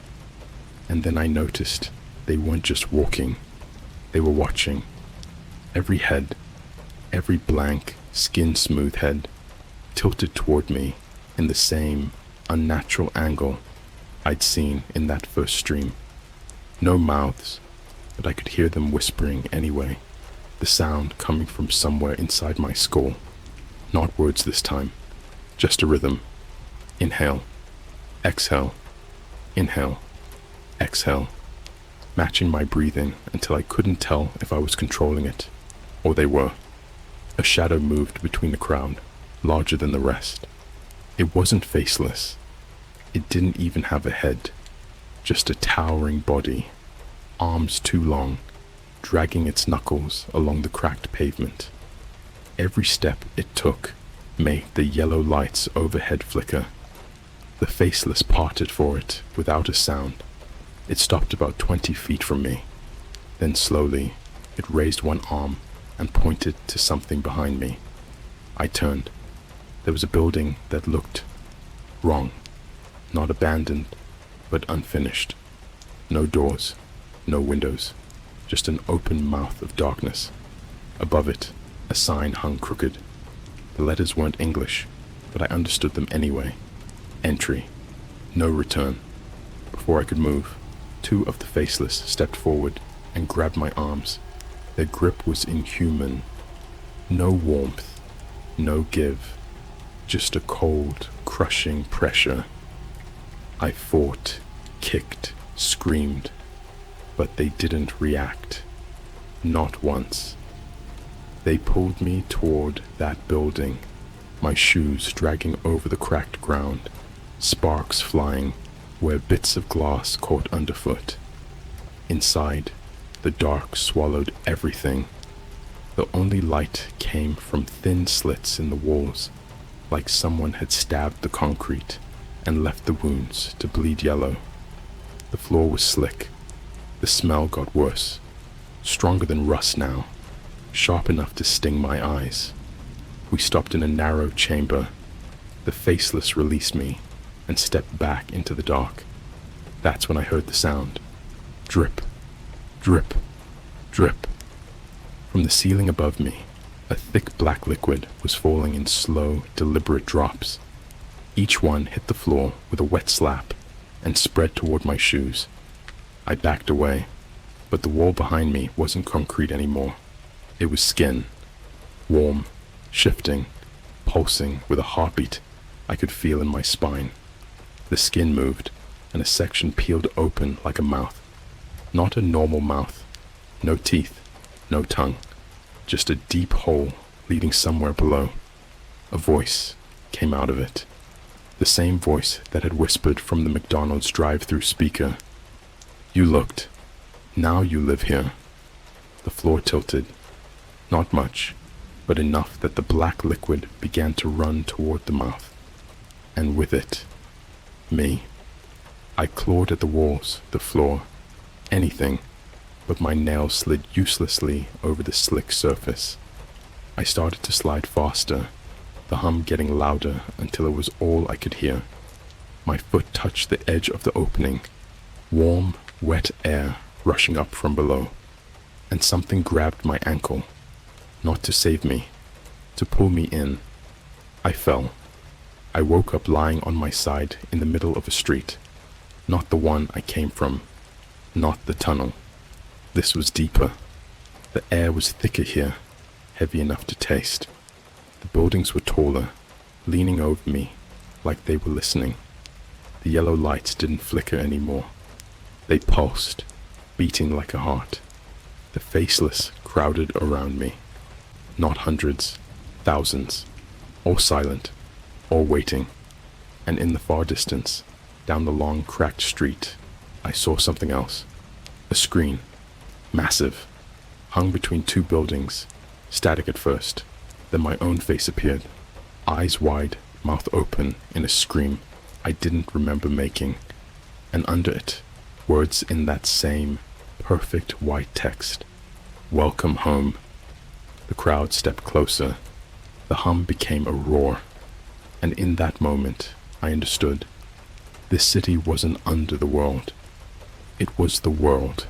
And then I noticed they weren't just walking, they were watching. Every head, every blank, skin-smooth head, tilted toward me in the same unnatural angle I'd seen in that first stream. No mouths, but I could hear them whispering anyway, the sound coming from somewhere inside my skull. Not words this time, just a rhythm. Inhale, exhale, inhale, exhale, matching my breathing until I couldn't tell if I was controlling it, or they were. A shadow moved between the crowd, larger than the rest. It wasn't faceless. It didn't even have a head, just a towering body, arms too long, dragging its knuckles along the cracked pavement. Every step it took made the yellow lights overhead flicker. The faceless parted for it without a sound. It stopped about 20 feet from me. Then slowly, it raised one arm and pointed to something behind me. I turned. There was a building that looked wrong. Not abandoned, but unfinished. No doors, no windows, just an open mouth of darkness. Above it, a sign hung crooked. The letters weren't English, but I understood them anyway. Entry. No return. Before I could move, two of the faceless stepped forward and grabbed my arms. Their grip was inhuman. No warmth, no give, just a cold, crushing pressure. I fought, kicked, screamed, but they didn't react. Not once. They pulled me toward that building, my shoes dragging over the cracked ground, sparks flying where bits of glass caught underfoot. Inside, the dark swallowed everything. The only light came from thin slits in the walls, like someone had stabbed the concrete and left the wounds to bleed yellow. The floor was slick. The smell got worse, stronger than rust now, sharp enough to sting my eyes. We stopped in a narrow chamber. The faceless released me and stepped back into the dark. That's when I heard the sound. Drip, drip, drip. From the ceiling above me, a thick black liquid was falling in slow, deliberate drops. Each one hit the floor with a wet slap and spread toward my shoes. I backed away, but the wall behind me wasn't concrete anymore. It was skin, warm, shifting, pulsing with a heartbeat I could feel in my spine. The skin moved, and a section peeled open like a mouth. Not a normal mouth. No teeth, no tongue. Just a deep hole leading somewhere below. A voice came out of it. The same voice that had whispered from the McDonald's drive-through speaker. You looked. Now you live here. The floor tilted. Not much, but enough that the black liquid began to run toward the mouth. And with it, me. I clawed at the walls, the floor, anything, but my nails slid uselessly over the slick surface. I started to slide faster, the hum getting louder until it was all I could hear. My foot touched the edge of the opening, warm, wet air rushing up from below, and something grabbed my ankle, not to save me, to pull me in. I fell. I woke up lying on my side in the middle of a street, not the one I came from, not the tunnel. This was deeper. The air was thicker here, heavy enough to taste. The buildings were taller, leaning over me like they were listening. The yellow lights didn't flicker anymore. They pulsed, beating like a heart. The faceless crowded around me. Not hundreds, thousands, all silent, all waiting. And in the far distance, down the long cracked street, I saw something else. A screen, massive, hung between two buildings, static at first. Then my own face appeared, eyes wide, mouth open in a scream I didn't remember making. And under it, words in that same perfect white text. Welcome home. The crowd stepped closer. The hum became a roar. And in that moment, I understood. This city wasn't under the world. It was the world.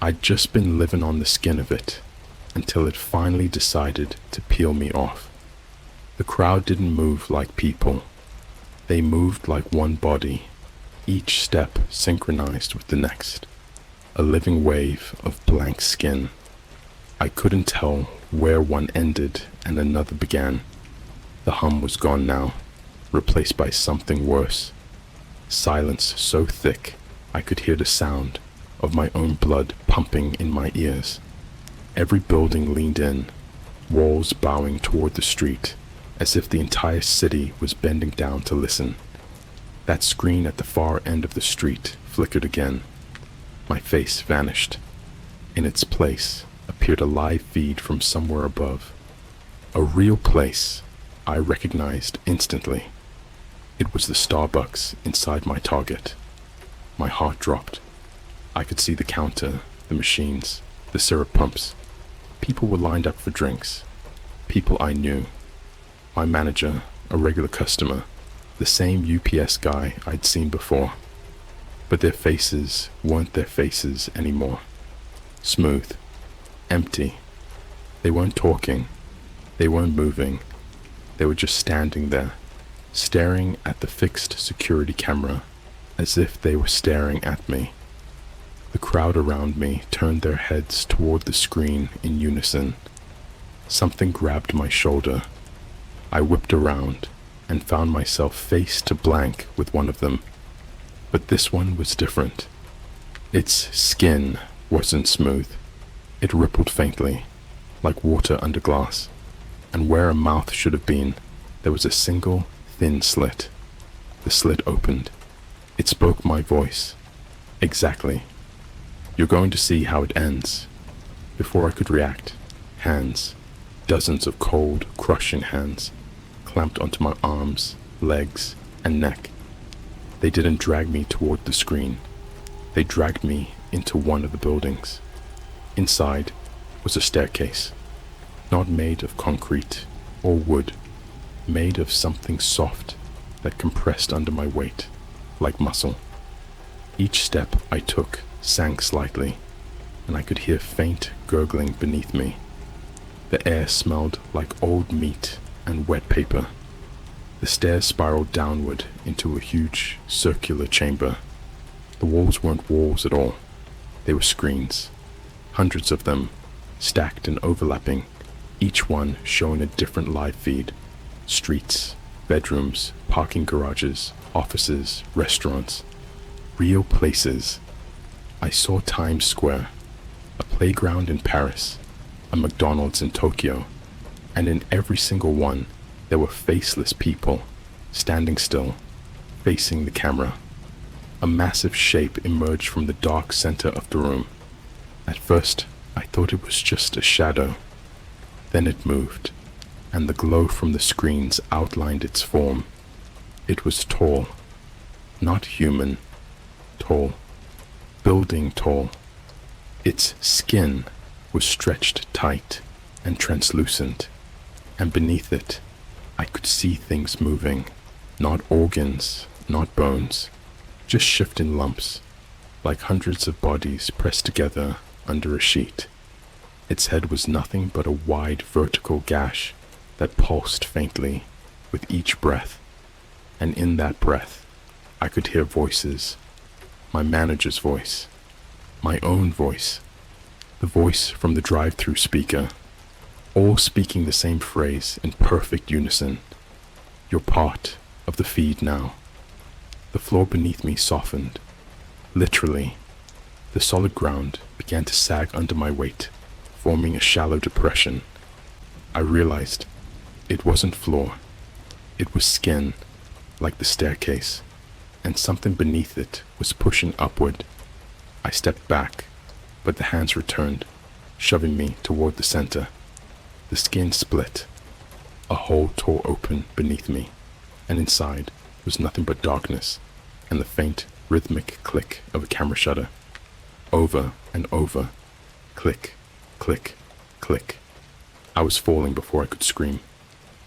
I'd just been living on the skin of it until it finally decided to peel me off. The crowd didn't move like people. They moved like one body, each step synchronized with the next. A living wave of blank skin. I couldn't tell where one ended and another began. The hum was gone now, replaced by something worse. Silence so thick, I could hear the sound of my own blood pumping in my ears. Every building leaned in, walls bowing toward the street, as if the entire city was bending down to listen. That screen at the far end of the street flickered again. My face vanished. In its place appeared a live feed from somewhere above. A real place I recognized instantly. It was the Starbucks inside my Target. My heart dropped. I could see the counter, the machines, the syrup pumps. People were lined up for drinks. People I knew. My manager, a regular customer, the same UPS guy I'd seen before. But their faces weren't their faces anymore. Smooth. Empty. They weren't talking. They weren't moving. They were just standing there, staring at the fixed security camera as if they were staring at me. The crowd around me turned their heads toward the screen in unison. Something grabbed my shoulder. I whipped around and found myself face to blank with one of them. But this one was different. Its skin wasn't smooth. It rippled faintly, like water under glass, and where a mouth should have been, there was a single thin slit. The slit opened. It spoke my voice. Exactly. You're going to see how it ends. Before I could react, hands, dozens of cold, crushing hands, clamped onto my arms, legs, and neck. They didn't drag me toward the screen. They dragged me into one of the buildings. Inside was a staircase, not made of concrete or wood, made of something soft that compressed under my weight, like muscle. Each step I took sank slightly, and I could hear faint gurgling beneath me. The air smelled like old meat and wet paper. The stairs spiraled downward into a huge circular chamber. The walls weren't walls at all. They were screens, hundreds of them, stacked and overlapping, each one showing a different live feed. Streets, bedrooms, parking garages, offices, restaurants. Real places. I saw Times Square, a playground in Paris, a McDonald's in Tokyo, and in every single one, there were faceless people, standing still, facing the camera. A massive shape emerged from the dark center of the room. At first, I thought it was just a shadow. Then it moved, and the glow from the screens outlined its form. It was tall, not human, tall, building tall. Its skin was stretched tight and translucent, and beneath it, I could see things moving, not organs, not bones, just shifting lumps, like hundreds of bodies pressed together under a sheet. Its head was nothing but a wide vertical gash that pulsed faintly with each breath, and in that breath, I could hear voices, my manager's voice, my own voice, the voice from the drive-through speaker, all speaking the same phrase in perfect unison. You're part of the feed now. The floor beneath me softened. Literally, the solid ground began to sag under my weight, forming a shallow depression. I realized it wasn't floor. It was skin, like the staircase, and something beneath it was pushing upward. I stepped back, but the hands returned, shoving me toward the center. The skin split. A hole tore open beneath me, and inside was nothing but darkness and the faint, rhythmic click of a camera shutter. Over and over. Click, click, click. I was falling before I could scream.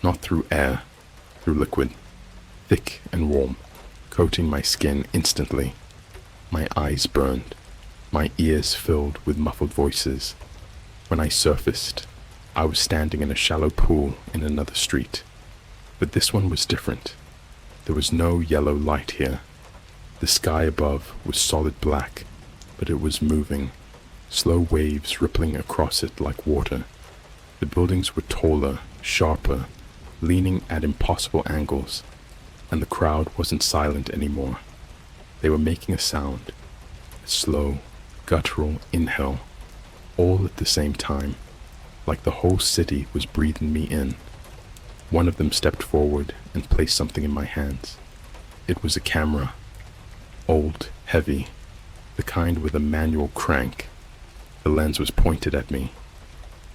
Not through air, through liquid. Thick and warm, coating my skin instantly. My eyes burned. My ears filled with muffled voices. When I surfaced, I was standing in a shallow pool in another street. But this one was different. There was no yellow light here. The sky above was solid black, but it was moving, slow waves rippling across it like water. The buildings were taller, sharper, leaning at impossible angles, and the crowd wasn't silent anymore. They were making a sound, A slow, guttural inhale, all at the same time, like the whole city was breathing me in. One of them stepped forward and placed something in my hands. It was a camera. Old, heavy, the kind with a manual crank. The lens was pointed at me,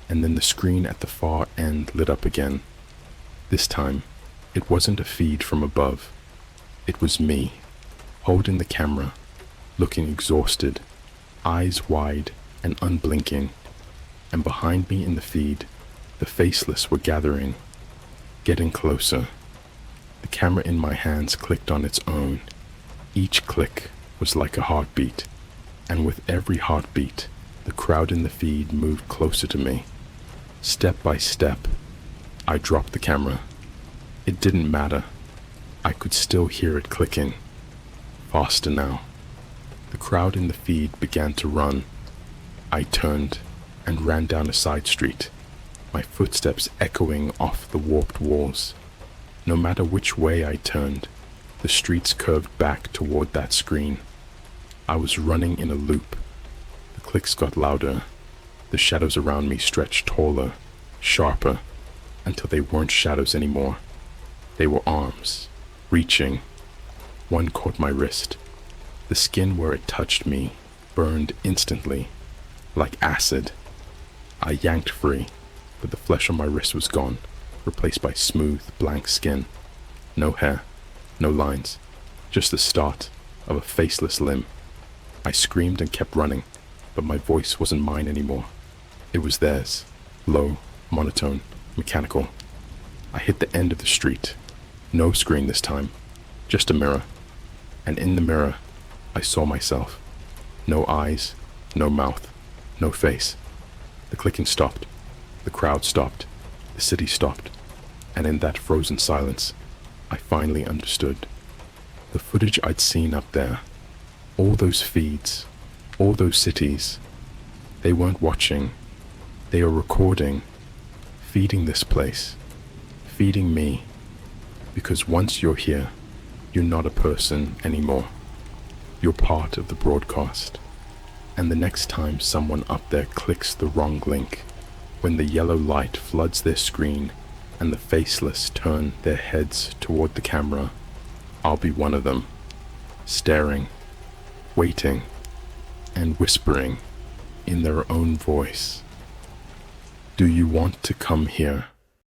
and then the screen at the far end lit up again. This time, it wasn't a feed from above. It was me, holding the camera, looking exhausted, eyes wide and unblinking, and behind me in the feed, the faceless were gathering, getting closer. The camera in my hands clicked on its own. Each click was like a heartbeat, and with every heartbeat, the crowd in the feed moved closer to me. Step by step, I dropped the camera. It didn't matter. I could still hear it clicking. Faster now. The crowd in the feed began to run. I turned and ran down a side street, my footsteps echoing off the warped walls. No matter which way I turned, the streets curved back toward that screen. I was running in a loop. The clicks got louder. The shadows around me stretched taller, sharper, until they weren't shadows anymore. They were arms, reaching. One caught my wrist. The skin where it touched me burned instantly, like acid. I yanked free, but the flesh on my wrist was gone, replaced by smooth, blank skin. No hair, no lines, just the start of a faceless limb. I screamed and kept running, but my voice wasn't mine anymore. It was theirs, low, monotone, mechanical. I hit the end of the street. No screen this time, just a mirror. And in the mirror, I saw myself. No eyes, no mouth, no face. The clicking stopped. The crowd stopped. The city stopped. And in that frozen silence, I finally understood. The footage I'd seen up there, all those feeds, all those cities, they weren't watching. They are recording, feeding this place, feeding me. Because once you're here, you're not a person anymore. You're part of the broadcast. And the next time someone up there clicks the wrong link, when the yellow light floods their screen and the faceless turn their heads toward the camera, I'll be one of them, staring, waiting, and whispering in their own voice. Do you want to come here?